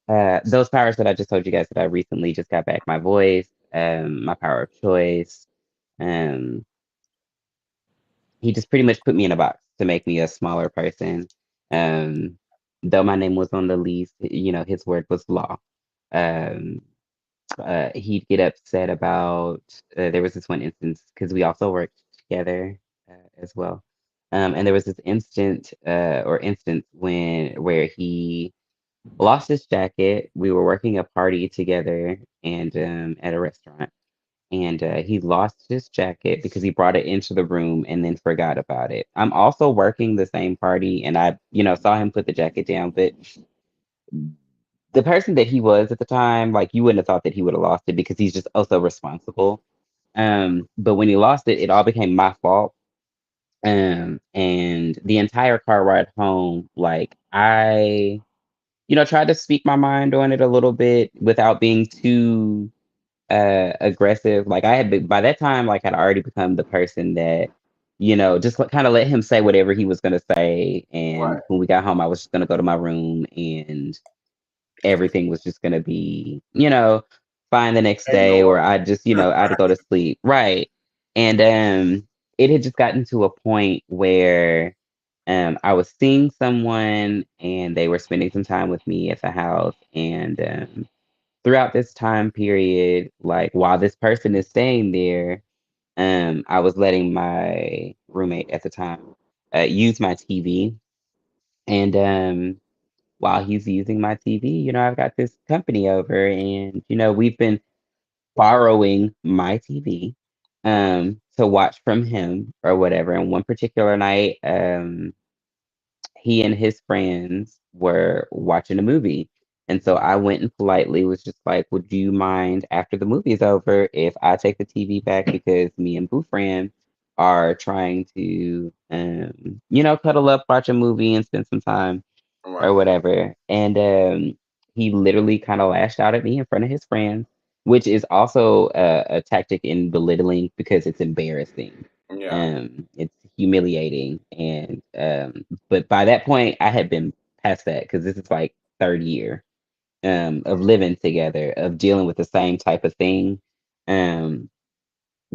those powers that I just told you guys that I recently just got back: my voice, my power of choice. Um, he just pretty much put me in a box to make me a smaller person. Um, though my name was on the lease, his word was law. Um, he'd get upset about there was this one instance because we also worked together as well. And there was this instance where he lost his jacket. We were working a party together and at a restaurant, and he lost his jacket because he brought it into the room and then forgot about it. I'm also working the same party, and I, saw him put the jacket down, but the person that he was at the time, like you wouldn't have thought that he would have lost it because he's just also responsible. But when he lost it, it all became my fault. And the entire car ride home, like I, tried to speak my mind on it a little bit without being too aggressive. Like I had been, by that time, like I'd already become the person that, just kind of let him say whatever he was gonna say. And Right. when we got home, I was just gonna go to my room and everything was just gonna be, fine the next day, or Ignored. I just, I'd go to sleep. Right. And it had just gotten to a point where I was seeing someone and they were spending some time with me at the house. And throughout this time period, like while this person is staying there, I was letting my roommate at the time use my TV. And while he's using my TV, I've got this company over, and we've been borrowing my TV to watch from him or whatever. And one particular night, he and his friends were watching a movie. And so I went and politely was just like, would you mind after the movie's over if I take the TV back because me and Boo Fran are trying to, cuddle up, watch a movie, and spend some time or Right. whatever. And he literally kind of lashed out at me in front of his friends, which is also a tactic in belittling because it's embarrassing. Yeah. It's humiliating. And but by that point, I had been past that because this is like third year of living together, of dealing with the same type of thing. Um,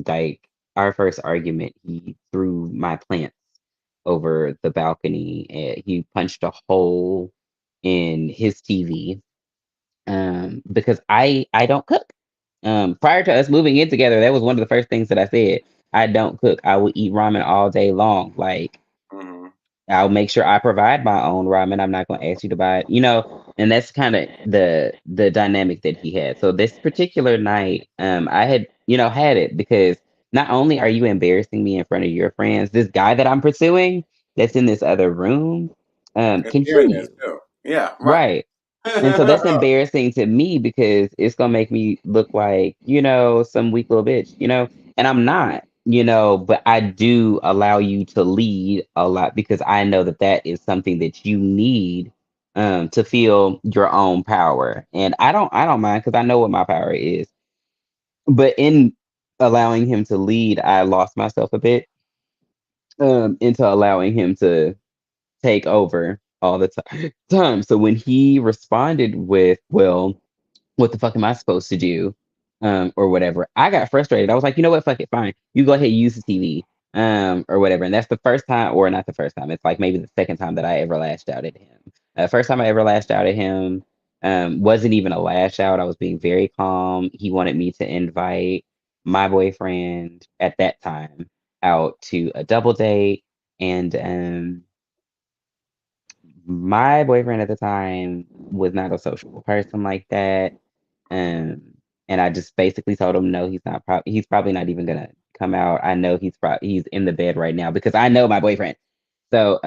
like our first argument, he threw my plants over the balcony. And he punched a hole in his TV because I don't cook. Prior to us moving in together, that was one of the first things that I said. I don't cook. I will eat ramen all day long. Like Hmm. I'll make sure I provide my own ramen. I'm not going to ask you to buy it, and that's kind of the dynamic that he had. So this particular night, I had, had it because not only are you embarrassing me in front of your friends, this guy that I'm pursuing that's in this other room, It's can hear hearing this you. too. Yeah. Right. Right. And so that's embarrassing to me because it's gonna make me look like, some weak little bitch, and I'm not. but I do allow you to lead a lot because I know that that is something that you need to feel your own power. And I don't mind because I know what my power is. But in allowing him to lead, I lost myself a bit into allowing him to take over all the time. So when he responded with, well, what the fuck am I supposed to do? Or whatever. I got frustrated. I was like, you know what? Fuck it, fine. You go ahead and use the TV. Or whatever. And that's the first time, or not the first time. It's like maybe the second time that I ever lashed out at him. First time I ever lashed out at him, wasn't even a lash out. I was being very calm. He wanted me to invite my boyfriend at that time out to a double date. And my boyfriend at the time was not a sociable person like that. Um, and I just basically told him, no, he's probably not even gonna come out. I know he's in the bed right now because I know my boyfriend. So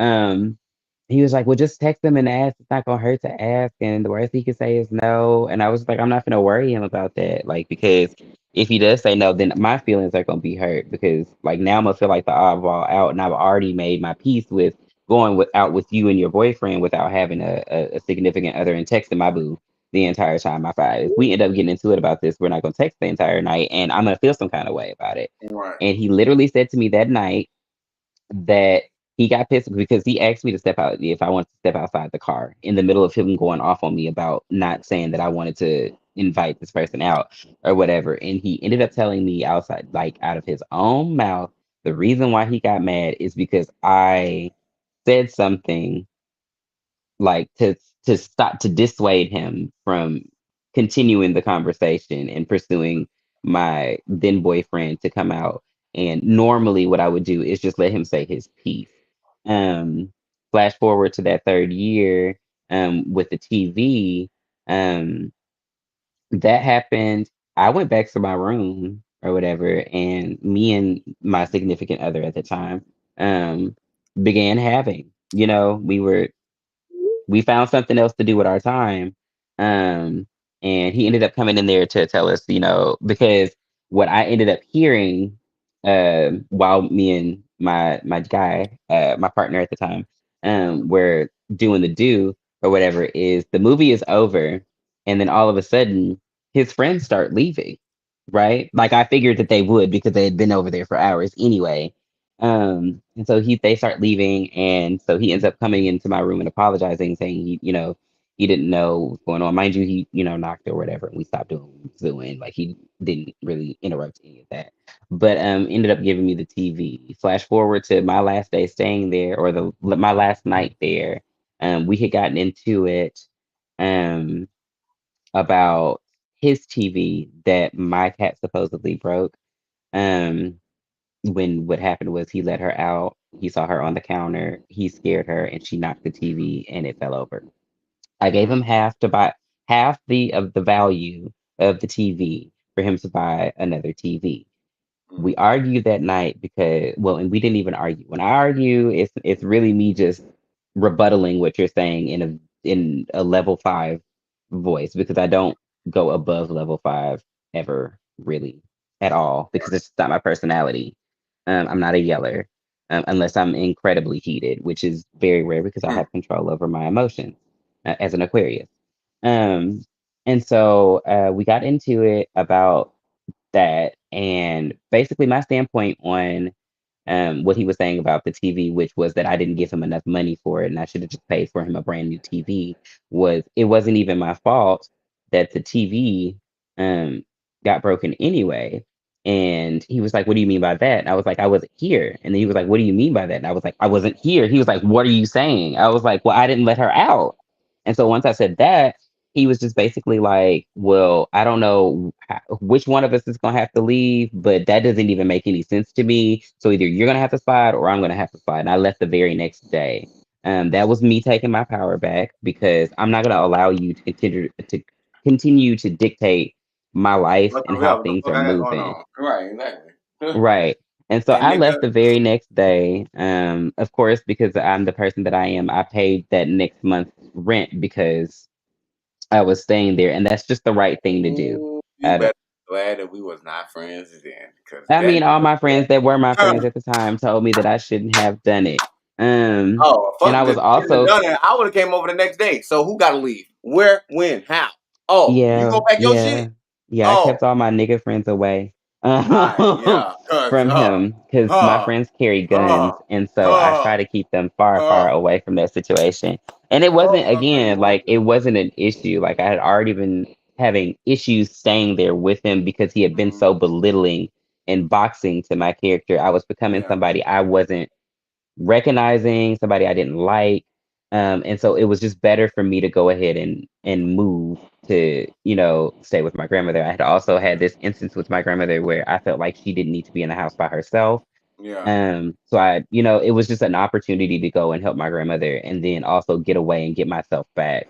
he was like, well, just text him and ask. It's not gonna hurt to ask, and the worst he could say is no. And I was like, I'm not gonna worry him about that, like because if he does say no, then my feelings are gonna be hurt because like now I'm gonna feel like the oddball out, and I've already made my peace with out with you and your boyfriend without having a significant other and texting my boo the entire time. My five. If we end up getting into it about this, we're not gonna text the entire night, and I'm gonna feel some kind of way about it. Right. And he literally said to me that night that he got pissed because he asked me to step out if I wanted to step outside the car in the middle of him going off on me about not saying that I wanted to invite this person out or whatever. And he ended up telling me outside, like out of his own mouth, the reason why he got mad is because I said something like to dissuade him from continuing the conversation and pursuing my then boyfriend to come out. And normally what I would do is just let him say his piece. um Flash forward to that third year with the TV. That happened. I went back to my room or whatever, and me and my significant other at the time um began having, we found something else to do with our time. Um, and he ended up coming in there to tell us, because what I ended up hearing while me and my guy, my partner at the time, were doing the do or whatever, is the movie is over, and then all of a sudden his friends start leaving, right? Like I figured that they would because they had been over there for hours anyway. And so they start leaving, and so he ends up coming into my room and apologizing, saying he didn't know what was going on. Mind you, he knocked or whatever, and we stopped doing what we was doing. Like he didn't really interrupt any of that, but ended up giving me the TV. Flash forward to my last day staying there, or my last night there. We had gotten into it um about his TV that my cat supposedly broke. Um, when what happened was he let her out. He saw her on the counter. He scared her, and she knocked the TV, and it fell over. I gave him half to buy half the value of the TV for him to buy another TV. We Mm-hmm. argued that night because, well, and we didn't even argue. When I argue, it's really me just rebuttaling what you're saying in a level 5 voice, because I don't go above level 5 ever really at all, because it's just not my personality. I'm not a yeller unless I'm incredibly heated, which is very rare because I have control over my emotions as an Aquarius. Um, and so we got into it about that. And basically, my standpoint on what he was saying about the TV, which was that I didn't give him enough money for it and I should have just paid for him a brand new TV, was it wasn't even my fault that the TV um, got broken anyway. And he was like, what do you mean by that? And I was like, I wasn't here. And then he was like, what do you mean by that? And I was like, I wasn't here. He was like, what are you saying? I was like, well, I didn't let her out. And so once I said that, he was just basically like, well, I don't know which one of us is going to have to leave, but that doesn't even make any sense to me. So either you're going to have to slide or I'm going to have to slide. And I left the very next day. That was me taking my power back because I'm not going to allow you to continue to dictate my life What and the how hell? What the things fuck are I got going moving. on? Right, exactly. Right. And so And I nigga, left the very next day. Of course, because I'm the person that I am, I paid that next month's rent because I was staying there, and that's just the right thing to do. ooh, you Out of better. glad that we was not friends then, because I that mean, all my friends that were my friends nigga. at the time told me that I shouldn't have done it. Oh, And fuck I this. was Shouldn't have also, done it. I would have came over the next day. So who got to leave? Where? When? How? Oh, you yeah, go pack your shit. yeah, yeah. I Oh, kept all my nigga friends away yeah, cause from him because my huh, friends carry huh, guns, and so I huh, try to keep them far, far huh. away from that situation. And it Oh, wasn't again like it wasn't an issue. Like I had already been having issues staying there with him because he had been mhm, so belittling and boxing to my character. I was becoming yeah, somebody I wasn't recognizing, somebody I didn't like. And so it was just better for me to go ahead and move to, stay with my grandmother. I had also had this instance with my grandmother where I felt like she didn't need to be in the house by herself. yeah. So it was just an opportunity to go and help my grandmother and then also get away and get myself back.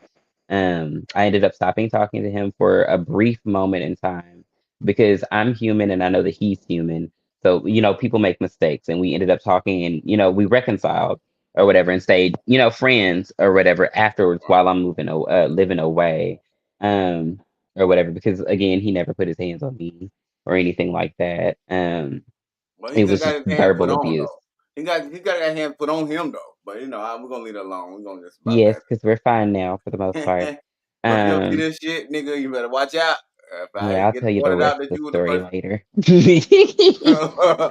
I ended up stopping talking to him for a brief moment in time because I'm human and I know that he's human. So, people make mistakes and we ended up talking and, we reconciled or whatever and stayed, friends or whatever afterwards while I'm living away. Um, or whatever, because again, he never put his hands on me or anything like that. Well, he It could was got just his hand put verbal on abuse. though. He got that hand put on him though. But we're gonna leave it alone. We're gonna just about Yes, that. because we're fine now for the most part. But if you ever see Um, this shit, nigga, you better watch out. If I yeah, I'll get tell you the pointed rest out of that the you was the story person. later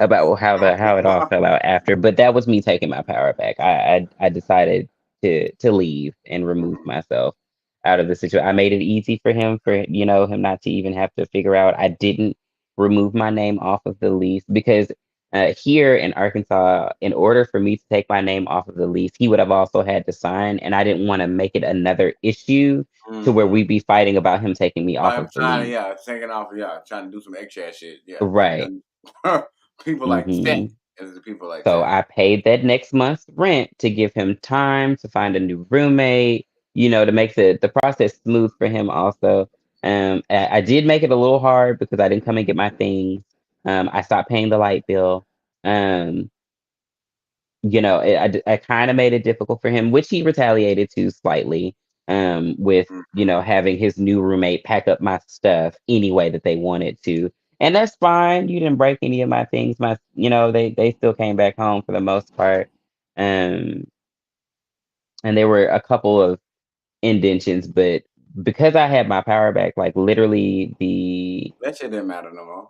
about how it all fell out after. But that was me taking my power back. I decided to leave and remove myself out of the situation. I made it easy for him him not to even have to figure out. I didn't remove my name off of the lease because here in Arkansas, in order for me to take my name off of the lease, he would have also had to sign, and I didn't want to make it another issue to where Mm-hmm. we'd be fighting about him taking me off I'm of the trying to, lease. yeah, taking off, yeah, trying to do some extra shit. Yeah, that Right. doesn't. People like that. hmm Is the people like So that. I paid that next month's rent to give him time to find a new roommate, to make the process smooth for him also. I did make it a little hard because I didn't come and get my things. I stopped paying the light bill. Um, I kind of made it difficult for him, which he retaliated to slightly, with, Mm-hmm. having his new roommate pack up my stuff any way that they wanted to. And that's fine. You didn't break any of my things. They still came back home for the most part. Um, and there were a couple of indentions, but because I had my power back, like literally the That shit didn't matter no more.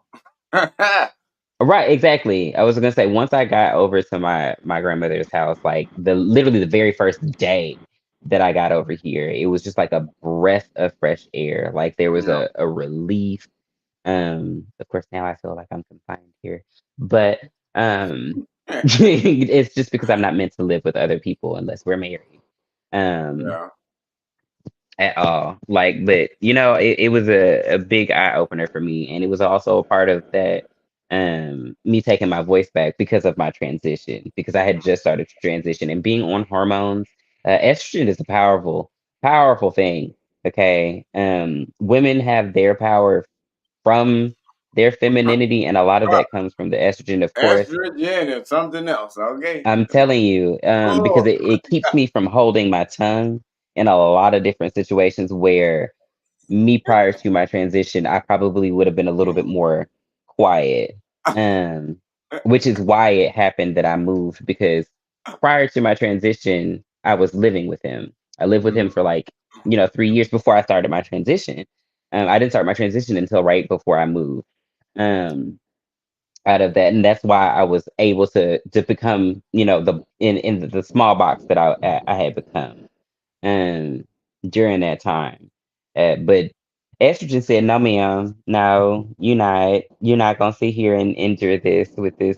Right, exactly. I was gonna say once I got over to my grandmother's house, like literally the very first day that I got over here, it was just like a breath of fresh air. Like there was No. a relief. Of course now I feel like I'm confined here, but it's just because I'm not meant to live with other people unless we're married. Um, Yeah. at all. Like, but it was a big eye opener for me, and it was also a part of that me taking my voice back because of my transition, because I had just started to transition and being on hormones. Estrogen is a powerful, powerful thing. Okay, women have their power from their femininity, and a lot of that comes from the estrogen, of course. Estrogen and something else. Okay. I'm telling you, because Oh, it keeps me from holding my tongue in a lot of different situations where me prior to my transition, I probably would have been a little bit more quiet. Um, which is why it happened that I moved because prior to my transition, I was living with him. I lived with him mm, for like, 3 years before I started my transition. I didn't start my transition until right before I moved. Um, out of that, and that's why I was able to become, the in the small box that I had become um during that time. But estrogen said, "No, ma'am, no, you're not gonna sit here and endure this with this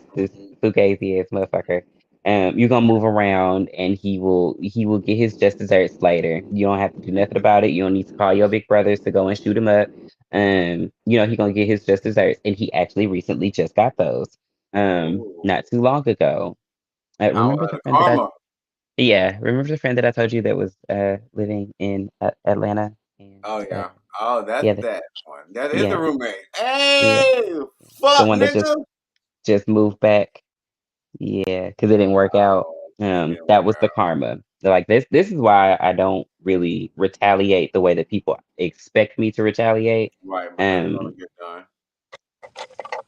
fugazi ass motherfucker. You're gonna move around, and he will get his just desserts later. You don't have to do nothing about it. You don't need to call your big brothers to go and shoot him up. He gonna get his just desserts, and he actually recently just got those. oh, Not too long ago. how Remember the the friend that I karma. yeah, remember the friend that I told you that was living in Atlanta and Oh yeah. Oh, that's yeah, that one. That is the yeah, roommate. yeah, Hey, the fuck, one that just nigga. just moved back. Yeah, because it didn't work out. Oh, it didn't That work was the out. karma. Like this is why I don't really retaliate the way that people expect me to retaliate. Right, because it's gonna Um, get done.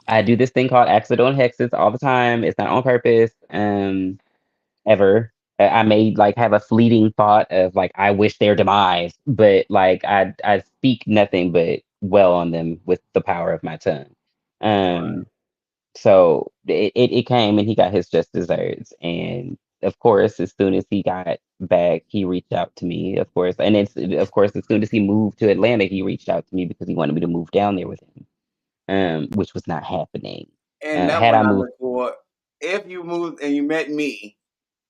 I do this thing called accidental hexes all the time. It's not on purpose, ever. I may like have a fleeting thought of like I wish their demise, but like I speak nothing but well on them with the power of my tongue. Right. Um, so it came and he got his just desserts. And of course, as soon as he got back, he reached out to me, of course. And it's of course, as soon as he moved to Atlanta, he reached out to me because he wanted me to move down there with him, which was not happening. And that Had one I I moved, look for. If you moved and you met me,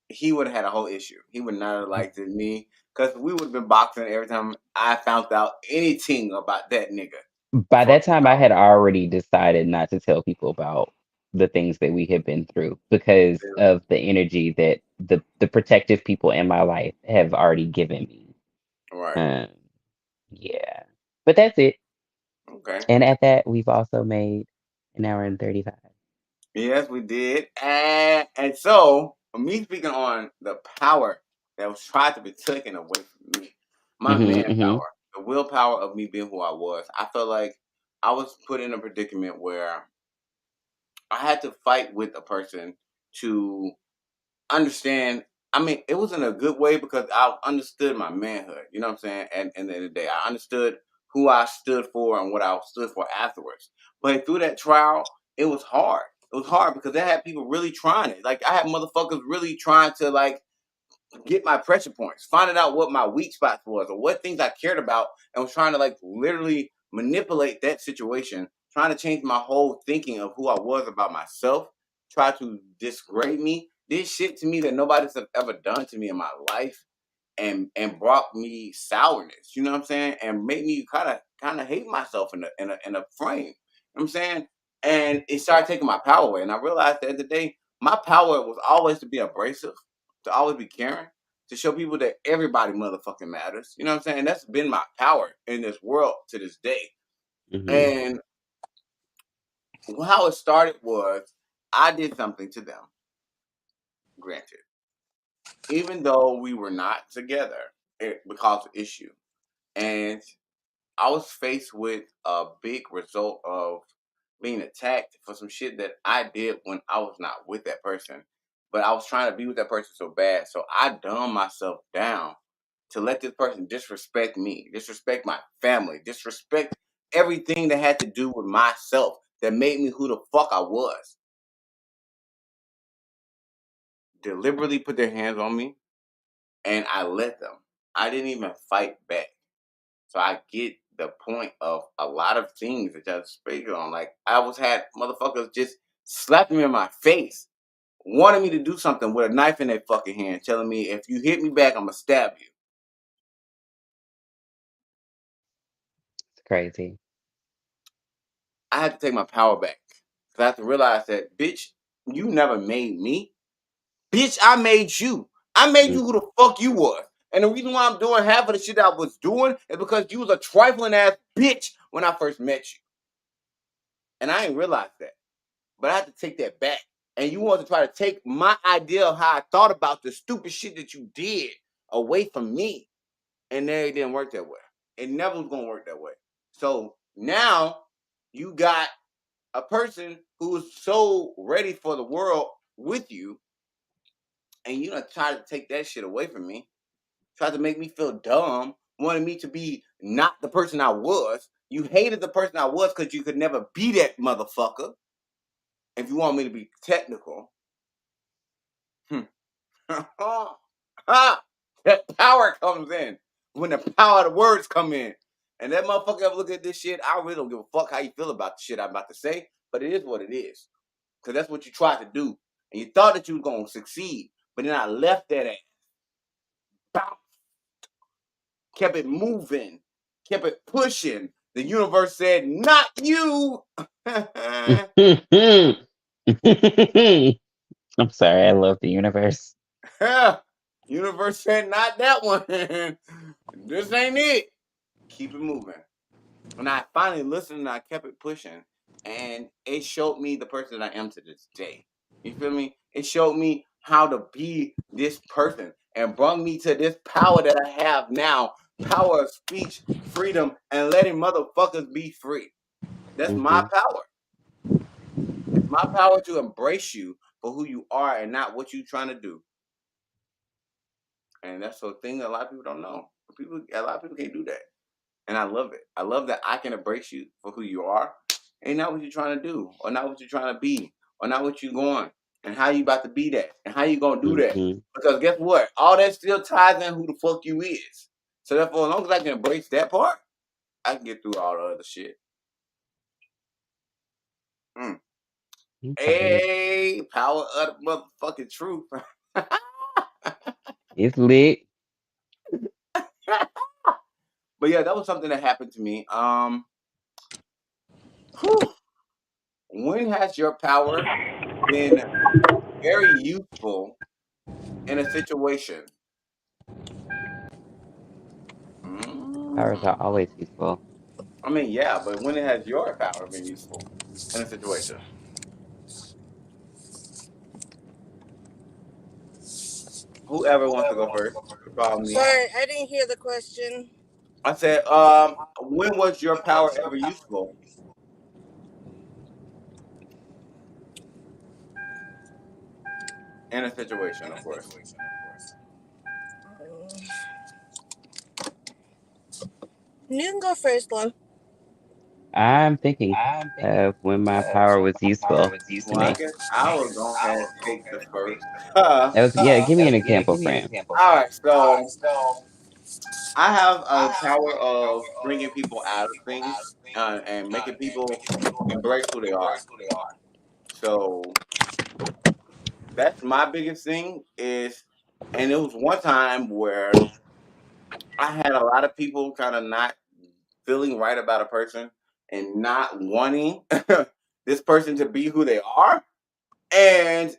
he would have had a whole issue. He would not have liked it, me, because we would have been boxing every time I found out anything about that nigga. by Fuck that time, I no. had already decided not to tell people about the things that we had been through because of the energy that the protective people in my life have already given me. Right. Um, yeah, but that's it. Okay. And at that, we've also made an hour and 35. Yes, we did. And so, me speaking on the power that was tried to be taken away from me, my Mm-hmm, mm-hmm. manpower, the willpower of me being who I was, I felt like I was put in a predicament where I had to fight with a person to understand. I mean, it was in a good way because I understood my manhood. You know what I'm saying? And at the end of the day, I understood who I stood for and what I stood for afterwards. But through that trial, it was hard. It was hard because I had people really trying it. Like I had motherfuckers really trying to like get my pressure points, finding out what my weak spots was or what things I cared about, and was trying to like literally manipulate that situation, trying to change my whole thinking of who I was about myself, try to disgrade me, did shit to me that nobody's ever done to me in my life, and brought me sourness, you know what I'm saying, and made me kind of hate myself in a frame. You know what I'm saying? And it started taking my power away. And I realized that at the end of the day, my power was always to be abrasive, to always be caring, to show people that everybody motherfucking matters. You know what I'm saying? That's been my power in this world to this day. Mm-hmm. And how it started was I did something to them, granted, even though we were not together, because of issue. And I was faced with a big result of being attacked for some shit that I did when I was not with that person. But I was trying to be with that person so bad. So I dumbed myself down to let this person disrespect me, disrespect my family, disrespect everything that had to do with myself that made me who the fuck I was. Deliberately put their hands on me and I let them. I didn't even fight back. So I get the point of a lot of things that y'all speak on. Like I was had motherfuckers just slapping me in my face, wanting me to do something with a knife in their fucking hand, telling me if you hit me back, I'm gonna stab you. It's crazy. I had to take my power back. Cause I have to realize that, bitch, you never made me. Bitch, I made you. I made you who the fuck you was. And the reason why I'm doing half of the shit I was doing is because you was a trifling ass bitch when I first met you. And I didn't realize that. But I had to take that back. And you want to try to take my idea of how I thought about the stupid shit that you did away from me. And then it didn't work that way. It never was going to work that way. So now you got a person who's so ready for the world with you, and you done tried to take that shit away from me, tried to make me feel dumb, wanted me to be not the person I was. You hated the person I was because you could never be that motherfucker. If you want me to be technical, that power comes in when the power of the words come in. And that motherfucker ever look at this shit, I really don't give a fuck how you feel about the shit I'm about to say, but it is what it is. Because that's what you tried to do. And you thought that you were going to succeed. But then I left that ass. Bounce. Kept it moving. Kept it pushing. The universe said, not you. I'm sorry. I love the universe. Universe said, not that one. This ain't it. Keep it moving. And I finally listened and I kept it pushing. And it showed me the person that I am to this day. You feel me? It showed me how to be this person and brought me to this power that I have now. Power of speech, freedom, and letting motherfuckers be free. That's my Hmm. power. My power to embrace you for who you are and not what you're trying to do. And that's the thing that a lot of people don't know. A lot of people can't do that. And I love it. I love that I can embrace you for who you are and not what you're trying to do or not what you're trying to be or not what you're going and how you about to be that and how you going to do that. Hmm. Because guess what? All that still ties in who the fuck you is. So therefore, as long as I can embrace that part, I can get through all the other shit. Mm. Okay. Hey, power of the motherfucking truth. It's lit. But yeah, that was something that happened to me. Whew. When has your power been very useful in a situation? Powers are Mm. always useful. I mean, yeah, but when has your power been useful in a situation? Whoever wants to go first, it's all me. Sorry, I didn't hear the question. I said, when was your power ever useful in a situation? Of course. You can go first, Lon. I'm thinking of when my power was useful to Well, I me. guess I will go ahead and take the first. That was, yeah, give me an example, friend. All right, so I have a power of bringing people out of things and making people embrace who they are. So that's my biggest thing is, and it was one time where I had a lot of people kind of not feeling right about a person and not wanting this person to be who they are. And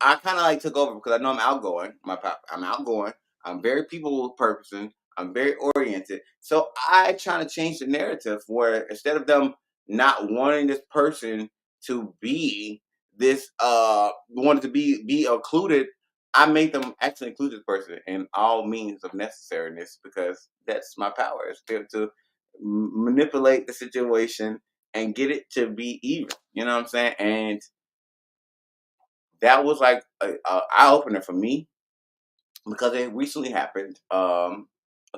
I kind of like took over because I know I'm outgoing. I'm outgoing. I'm very people person. I'm very oriented. So I try to change the narrative where instead of them not wanting this person to be this wanted to be included, I make them actually include this person in all means of necessariness because that's my power. It's to manipulate the situation and get it to be even. You know what I'm saying? And that was like a eye opener for me because it recently happened a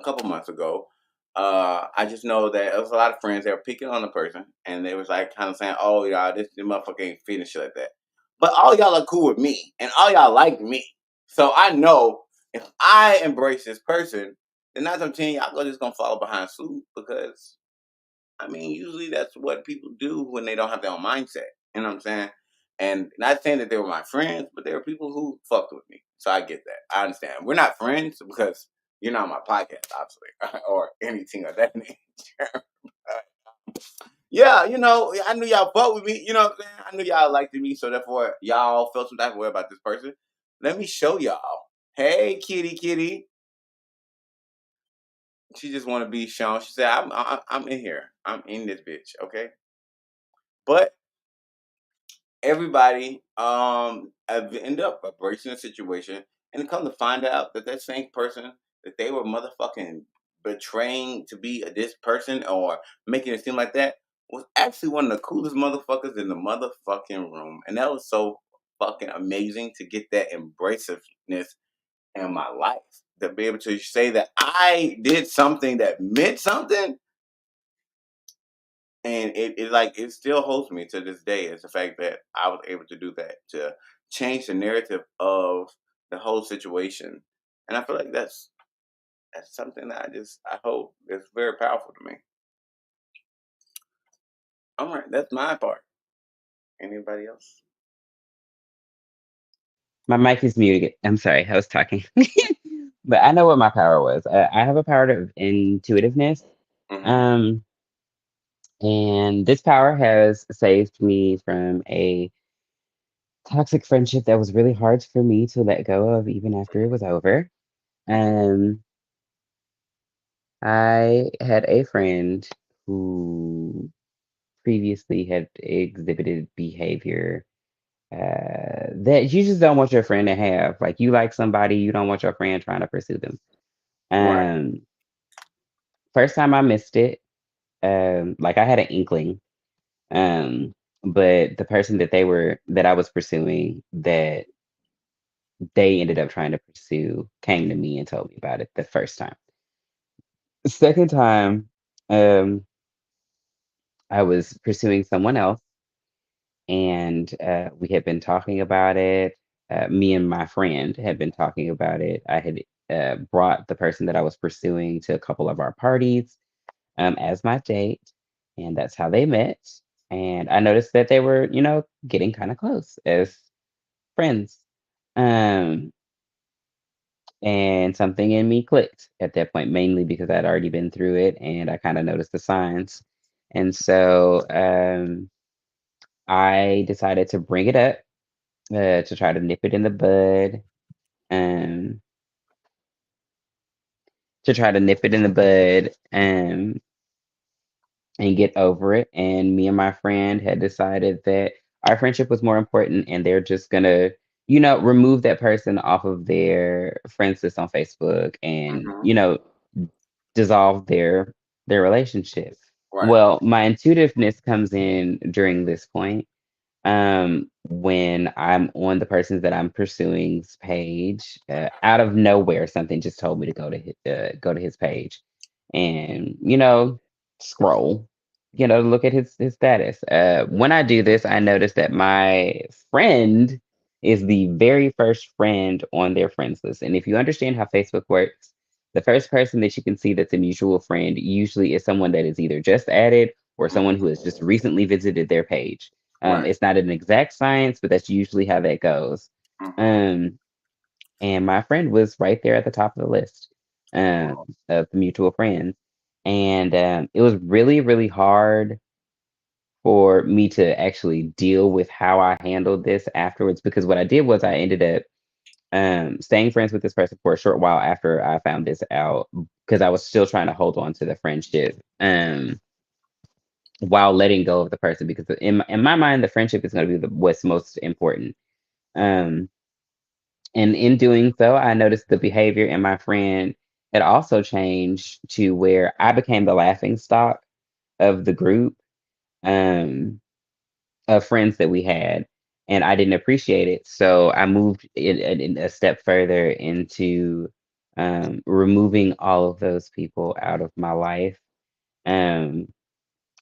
couple months ago. I just know that there was a lot of friends that were picking on the person, and they was like kind of saying, "Oh, y'all, this motherfucker ain't finished like that." But all y'all are cool with me, and all y'all like me, so I know if I embrace this person, then not I'm telling y'all just gonna follow behind suit because I mean, usually that's what people do when they don't have their own mindset. You know what I'm saying? And not saying that they were my friends, but there were people who fucked with me. So I get that. I understand. We're not friends because you're not on my podcast, obviously, or anything of that nature. Yeah, I knew y'all fucked with me. You know what I'm saying? I knew y'all liked me, so therefore y'all felt some type of way about this person. Let me show y'all. Hey, kitty, kitty. She just want to be shown. She said, I'm in here. I'm in this bitch." Okay, but everybody have end up embracing a situation and come to find out that that same person that they were motherfucking betraying to be this person or making it seem like that was actually one of the coolest motherfuckers in the motherfucking room. And that was so fucking amazing to get that embraciveness in my life. To be able to say that I did something that meant something, and it like it still holds me to this day is the fact that I was able to do that to change the narrative of the whole situation, and I feel like that's something that I hope is very powerful to me. All right, that's my part. Anybody else? My mic is muted. I'm sorry, I was talking. But I know what my power was. I have a power of intuitiveness. Mm-hmm. Um, and this power has saved me from a toxic friendship that was really hard for me to let go of even after it was over. Um, I had a friend who previously had exhibited behavior that you just don't want your friend to have. Like you like somebody, you don't want your friend trying to pursue them. Right. Um, First time I missed it, like I had an inkling. Um, but the person that I was pursuing, that they ended up trying to pursue, came to me and told me about it the first time. The second time, um, I was pursuing someone else, and we had been talking about it. Me and my friend had been talking about it. I had brought the person that I was pursuing to a couple of our parties as my date, and that's how they met. And I noticed that they were, getting kind of close as friends. Um, and something in me clicked at that point, mainly because I'd already been through it and I kind of noticed the signs. And so I decided to bring it up to try to nip it in the bud, um, to try to nip it in the bud, and get over it. And me and my friend had decided that our friendship was more important, and they're just gonna, remove that person off of their friends list on Facebook, and Mm-hmm. dissolve their relationship. Right. Well, my intuitiveness comes in during this point, when I'm on the persons that I'm pursuing's page. Out of nowhere, something just told me to go to his page, and scroll, look at his status. When I do this, I notice that my friend is the very first friend on their friends list. And if you understand how Facebook works, the first person that you can see that's a mutual friend usually is someone that is either just added or someone who Mm-hmm. has just recently visited their page. Right. It's not an exact science, but that's usually how that goes. Mm-hmm. Um, and my friend was right there at the top of the list, of the mutual friends. And it was really, really hard for me to actually deal with how I handled this afterwards, because what I did was I ended up staying friends with this person for a short while after I found this out, because I was still trying to hold on to the friendship, while letting go of the person, because in my mind the friendship is going to be what's most important. Um, and in doing so, I noticed the behavior in my friend had also changed to where I became the laughing stock of the group, um, of friends that we had, and I didn't appreciate it. So I moved in a step further into removing all of those people out of my life. Um,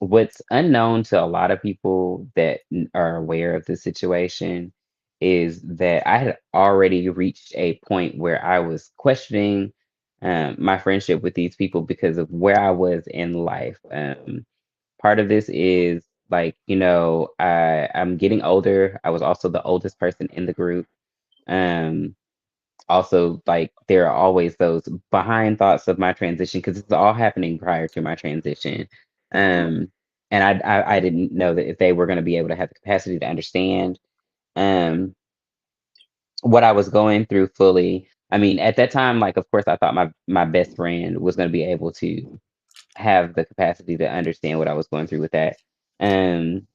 what's unknown to a lot of people that are aware of the situation is that I had already reached a point where I was questioning my friendship with these people because of where I was in life. Part of this is like, I'm getting older. I was also the oldest person in the group. Um, Also, like, there are always those behind thoughts of my transition, because it's all happening prior to my transition. Mm-hmm. Um, and I didn't know that if they were going to be able to have the capacity to understand um, what I was going through fully. I mean, at that time, like, of course, I thought my best friend was going to be able to have the capacity to understand what I was going through with that. Um,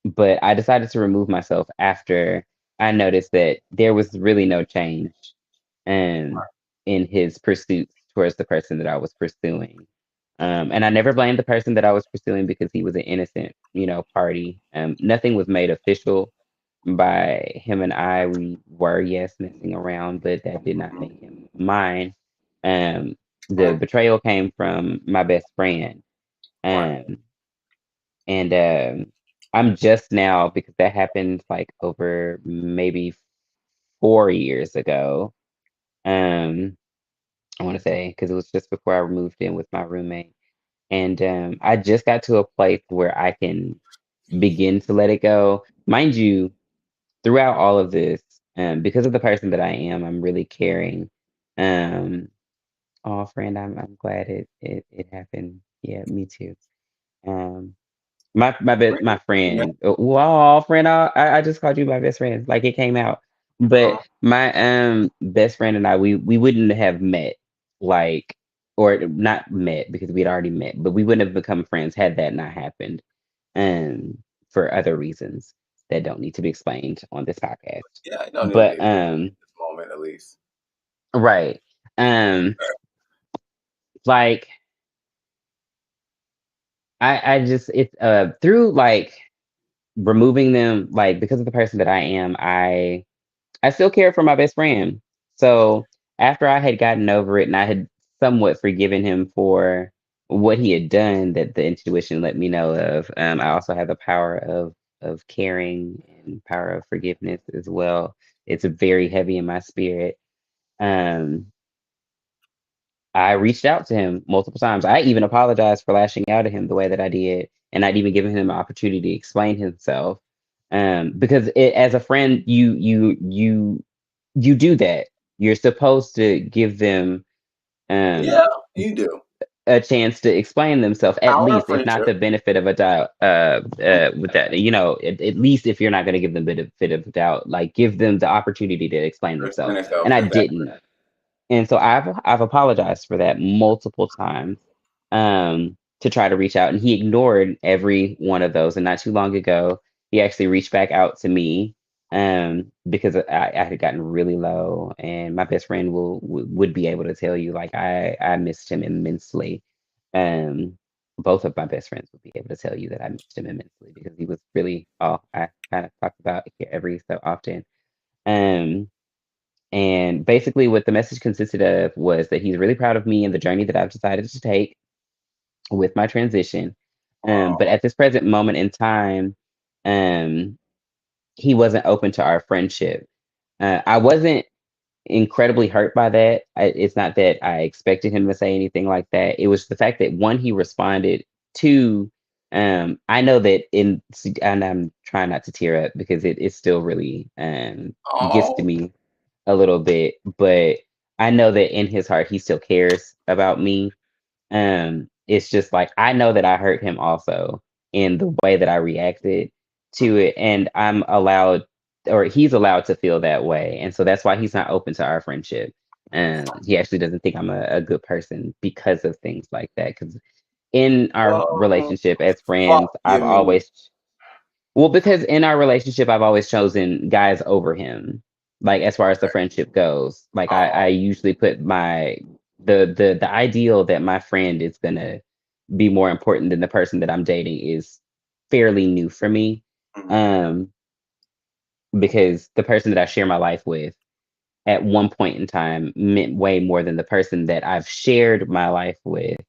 but I decided to remove myself after I noticed that there was really no change um, in his pursuits towards the person that I was pursuing. And I never blamed the person that I was pursuing, because he was an innocent, party. Nothing was made official by him and I. We were, yes, messing around, but that did not make him mine. The Right. betrayal came from my best friend. Right. Um, and I'm just now, because that happened like over maybe 4 years ago. Um, I want to say, because it was just before I moved in with my roommate. And I just got to a place where I can begin to let it go. Mind you, throughout all of this, because of the person that I am, I'm really caring. Um, oh, friend, I'm glad it happened. Yeah, me too. Um, my Yeah. friend. Wow, friend, I just called you my best friend. Like, it came out. Uh-huh. But my best friend and I, we wouldn't have met, like, or not met because we'd already met, but we wouldn't have become friends had that not happened. Um, for other reasons that don't need to be explained on this podcast. Yeah, I don't need to be But at this moment at least. right. Um, like, I just it's through, like, removing them, like, because of the person that I am, I still care for my best friend. So after I had gotten over it and I had somewhat forgiven him for what he had done that the intuition let me know of, I also have the power of caring and power of forgiveness as well. It's very heavy in my spirit. Um, I reached out to him multiple times. I even apologized for lashing out at him the way that I did, and not even giving him an opportunity to explain himself. Because as a friend, you do that. You're supposed to give them um, Yeah, you do. a chance to explain themselves, at Power of least, if not friendship. the benefit of a doubt. With that, at least if you're not going to give them benefit of doubt, like give them the opportunity to explain Explain themselves. yourself. And I Exactly. didn't. And so I've apologized for that multiple times, to try to reach out, and he ignored every one of those. And not too long ago, he actually reached back out to me, because I had gotten really low, and my best friend would be able to tell you, like, I missed him immensely. Um, Both of my best friends would be able to tell you that I missed him immensely because he was really all I kind of talked about here every so often. Um, and basically, what the message consisted of was that he's really proud of me and the journey that I've decided to take with my transition. But Oh, at this present moment in time, um, he wasn't open to our friendship. I wasn't incredibly hurt by that. It's not that I expected him to say anything like that. It was the fact that one, he responded. Two, I know that and I'm trying not to tear up because it still really gets to oh, me a little bit, but I know that in his heart he still cares about me. It's just like I know that I hurt him also in the way that I reacted to it, and I'm allowed, or he's allowed to feel that way, and so that's why he's not open to our friendship. He actually doesn't think I'm a good person because of things like that. Because in our well, relationship as friends, fuck I've you mean. always well, because in our relationship, I've always chosen guys over him. Like as far as the Okay. friendship goes, like I Oh, usually put the ideal that my friend is gonna be more important than the person that I'm dating is fairly new for me. mhm. Um, because the person that I share my life with at one point in time meant way more than the person that I've shared my life with,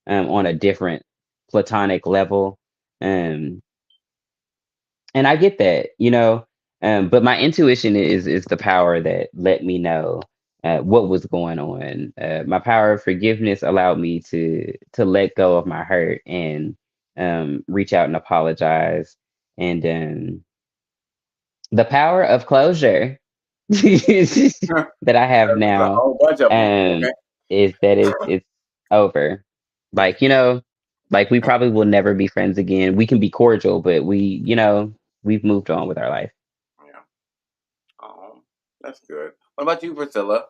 on a different platonic level. Um, and I get that, but my intuition is the power that let me know what was going on. My power of forgiveness allowed me to let go of my hurt and reach out and apologize. And the power of closure that I have There's a now, whole bunch of them. um, Okay. is that it's over. Like, like we probably will never be friends again. We can be cordial, but we've moved on with our life. Yeah. Oh, that's good. What about you, Priscilla?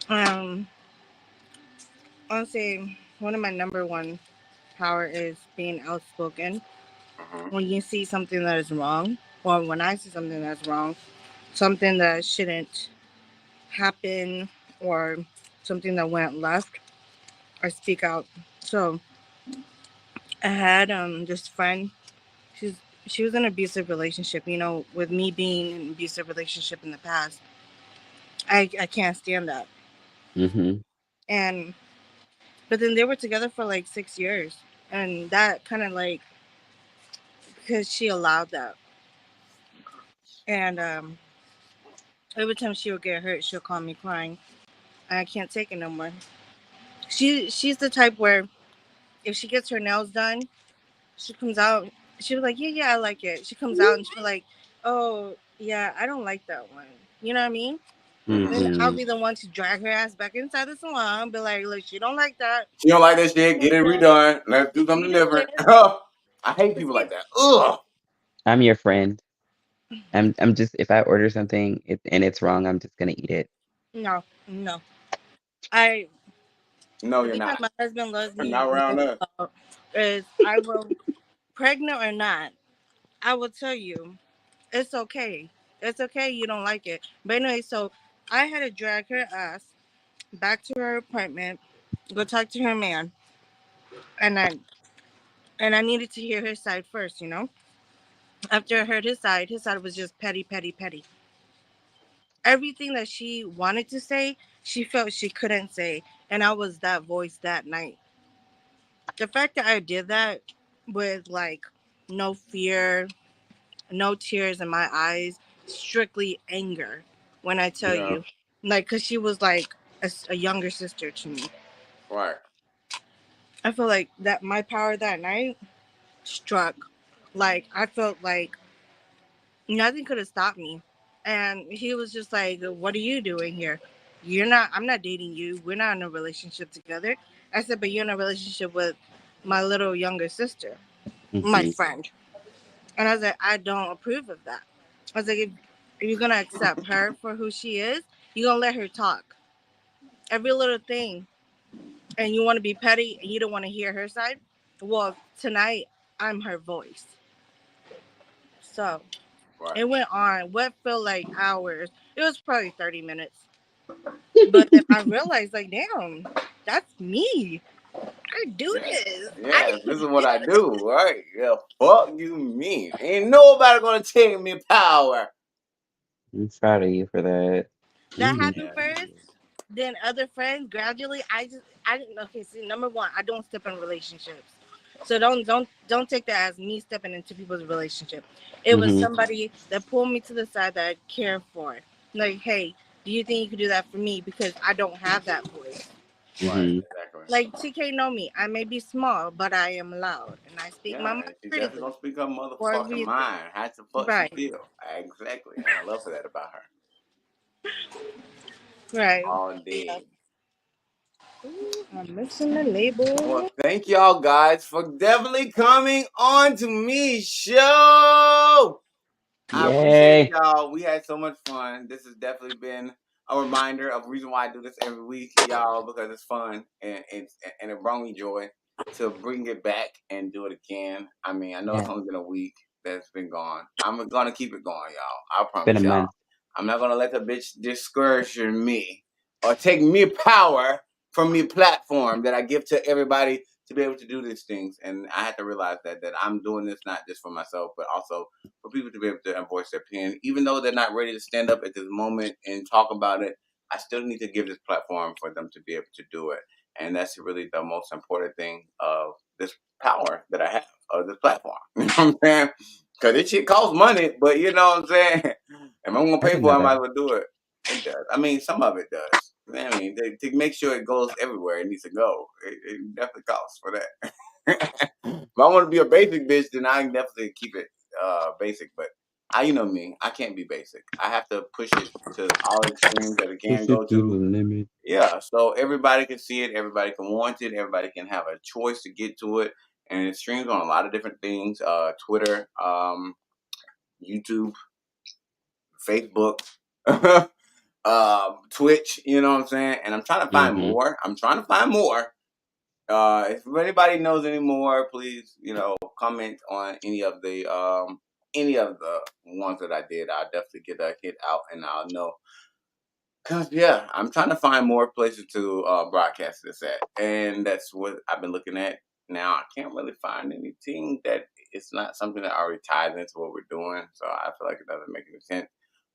Um, Honestly, one of my number one power is being outspoken. Hmm. When you see something that is wrong, or when I see something that's wrong, something that shouldn't happen, or something that went left, I speak out. So I had this friend. She's she was in an abusive relationship. With me being in an abusive relationship in the past, I can't stand that. Mhm. And but then they were together for like 6 years, and that kind of like because she allowed that. And every time she would get hurt, she'll call me crying. I can't take it no more. She's the type where if she gets her nails done, she comes out. She was like, yeah, I like it. She comes out and she's like, oh yeah, I don't like that one. You know what I mean? Hmm. Then I'll Mhm. be the one to drag her ass back inside the salon, be like, look, she don't like that. She don't like that shit. Get it redone. Let's do You something do different. this. I hate But people see, like that. Ugh. I'm your friend. I'm just if I order something and it's wrong, I'm just gonna eat it. no, no. I No, The you're thing that not. my husband loves me Not around most us. about is I will, pregnant or not, I will tell you it's okay. It's okay you don't like it. But anyway, so I had to drag her ass back to her apartment, go talk to her man, and I needed to hear his side first. After I heard his side was just petty, petty, petty. Everything that she wanted to say, she felt she couldn't say, and I was that voice that night. The fact that I did that with like no fear, no tears in my eyes, strictly anger. When I tell Yeah. you, like, cause she was like a younger sister to me. Right. I feel like that my power that night struck. Like I felt like nothing could have stopped me. And he was just like, "What are you doing here? You're not. I'm not dating you. We're not in a relationship together." I said, "But you're in a relationship with my little younger sister, my Mhm. friend." And I was like, "I don't approve of that." I was like, if you're gonna accept her for who she is, you're gonna let her talk every little thing, and you want to be petty and you don't want to hear her side. Well, tonight I'm her voice." So Right. it went on what felt like hours. It was probably 30 minutes. But then I realized, like, damn, that's me. I do Yeah. this. Yeah. This is what I do. Right. Yeah. Fuck you, mean. Ain't nobody gonna take me power. I'm proud of you for that. That You happened Yeah. first. Then other friends gradually. I didn't. Okay, see, number one, I don't step in relationships, so don't take that as me stepping into people's relationship. It was Mhm. somebody that pulled me to the side that I care for. Like, hey, do you think you could do that for me? Because I don't have that voice. Right. Mhm. Exactly. Like TK know me. I may be small, but I am loud, and I speak my Yeah, mind and she definitely freely gonna speak her for a motherfucking reason. mind. How the fuck she Right, feel? Exactly, and I love that about her. right. All Yeah. day. Ooh, I'm mixing the Well, label. thank y'all guys for definitely coming on to me show. I appreciate Yay. y'all. We had so much fun. This has definitely been a reminder of the reason why I do this every week, y'all, because it's fun and it brought me joy to bring it back and do it again. I mean, I know it's Yeah. only been a week that's been gone. I'm gonna keep it going, y'all. I It's been a promise y'all. month. I'm not gonna let the bitch discourage me or take me power from me platform that I give to everybody to be able to do these things. And I had to realize that I'm doing this not just for myself, but also for people to be able to voice their opinion, even though they're not ready to stand up at this moment and talk about it. I still need to give this platform for them to be able to do it, and that's really the most important thing of this power that I have of this platform. You know what I'm saying? Because this shit costs money, but you know what I'm saying. If I'm gonna I pay didn't for know it, I might that. as well do it. It does. I mean, some of it does. I mean, to make sure it goes everywhere it needs to go, it definitely costs for that. If I want to be a basic bitch, then I can definitely keep it basic. But you know me, I can't be basic. I have to push it to all extremes that it can Push it go to the to. limit. Yeah, so everybody can see it, everybody can want it, everybody can have a choice to get to it, and it streams on a lot of different things: Twitter, YouTube, Facebook, Twitch. You know what I'm saying? And I'm trying to find Mhm. more. I'm trying to find more. If anybody knows any more, please, comment on any of the ones that I did. I'll definitely get a hit out and I'll know. Cause yeah, I'm trying to find more places to broadcast this at, and that's what I've been looking at. Now I can't really find anything that it's not something that already ties into what we're doing, so I feel like it doesn't make any sense.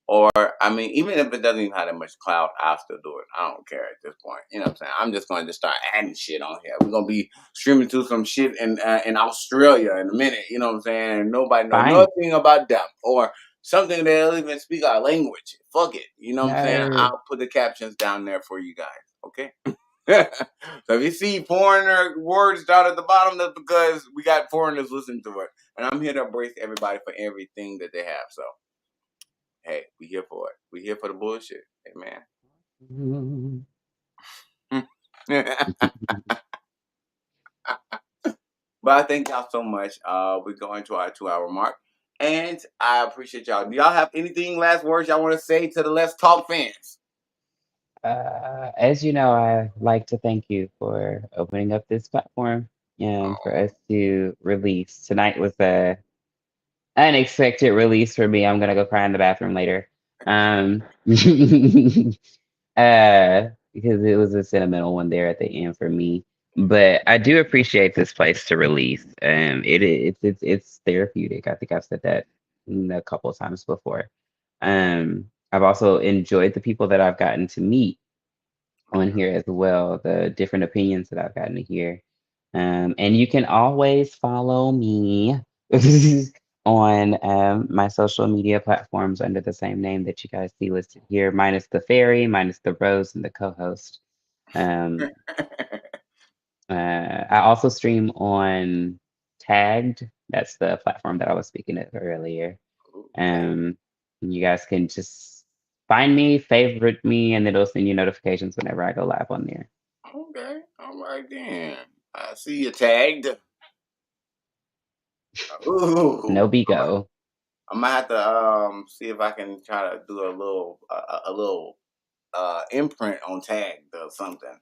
Or I mean, even if it doesn't even have that much clout, I'll still do it. I don't care at this point. You know what I'm saying? I'm just going to start adding shit on here. We're gonna be streaming to some shit in Australia in a minute. You know what I'm saying? And nobody know Fine. nothing about them or something they'll even speak our language. Fuck it. You know what I'm saying? No. I'll put the captions down there for you guys. Okay. So if you see foreigner words down at the bottom, that's because we got foreigners listening to it, and I'm here to embrace everybody for everything that they have. So hey, we here for it. We here for the bullshit. Hey, Mhm. man. But I thank y'all so much. We're going to our 2 hour mark. And I appreciate y'all. Do y'all have anything last words y'all want to say to the Let's Talk fans? As you know, I like to thank you for opening up this platform and for Oh, us to release. Tonight was a unexpected release for me. I'm gonna go cry in the bathroom later. Um, because it was a sentimental one there at the end for me. But I do appreciate this place to release. It's therapeutic. I think I've said that a couple of times before. I've also enjoyed the people that I've gotten to meet on here as well, the different opinions that I've gotten to hear. And you can always follow me on my social media platforms under the same name that you guys see listed here, minus the fairy, minus the rose, and the co-host. Um, I also stream on Tagged. That's the platform that I was speaking of earlier. Okay. You guys can just find me, favorite me, and it'll send you notifications whenever I go live on there. Okay. All right then. I see you tagged. No Ooh. Bigo. I might have to see if I can try to do a little imprint on tag or something.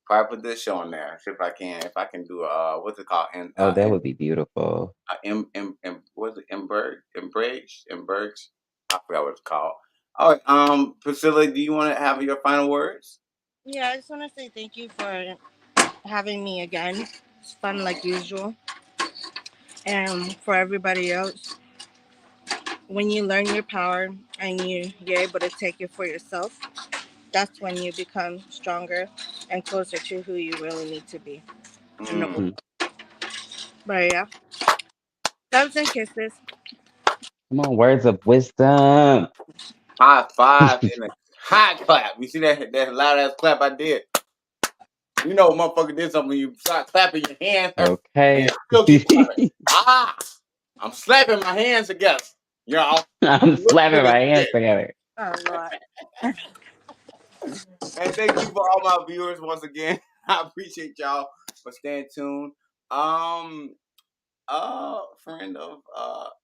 Probably put this show on there. See if I can. If I can do what's it called? Oh, that would be beautiful. What's it? Emberge. I forgot what it's called. All right. Priscilla, do you want to have your final words? Yeah, I just want to say thank you for having me again. It's fun like usual. And for everybody else, when you learn your power and you're able to take it for yourself, that's when you become stronger and closer to who you really need to be. And Mm. know. Mhm. But yeah, loves and kisses. Come on, words of wisdom. High five and a high clap. You see that loud ass clap I did? You know, motherfucker did something when you start clapping your hands hurt, and you Okay. still keep clapping. Ah, I'm slapping my hands together. You know, I'm look slapping good as my hands shit. together. Oh Lord. And thank you for all my viewers once again. I appreciate y'all for staying tuned. Um, friend of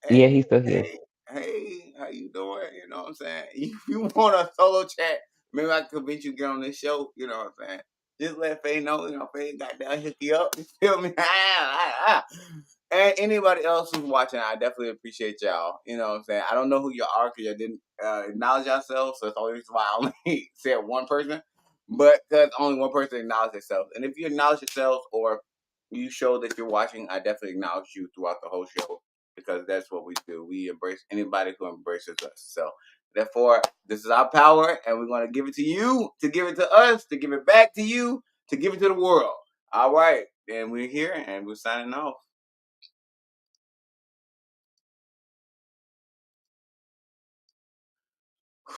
Yeah, hey, he's still here. hey, hey, how you doing? You know what I'm saying? If you want a solo chat, maybe I can convince you to get on this show, you know what I'm saying? Just let Faye know, Faye got down, hook you up, you feel me? And anybody else who's watching, I definitely appreciate y'all. You know what I'm saying? I don't know who you are because you didn't acknowledge yourself, so it's the only reason why I only said one person. But because only one person acknowledged themselves. And if you acknowledge yourselves or you show that you're watching, I definitely acknowledge you throughout the whole show because that's what we do. We embrace anybody who embraces us. So therefore, this is our power, and we're going to give it to you, to give it to us, to give it back to you, to give it to the world. All right, and we're here, and we're signing off.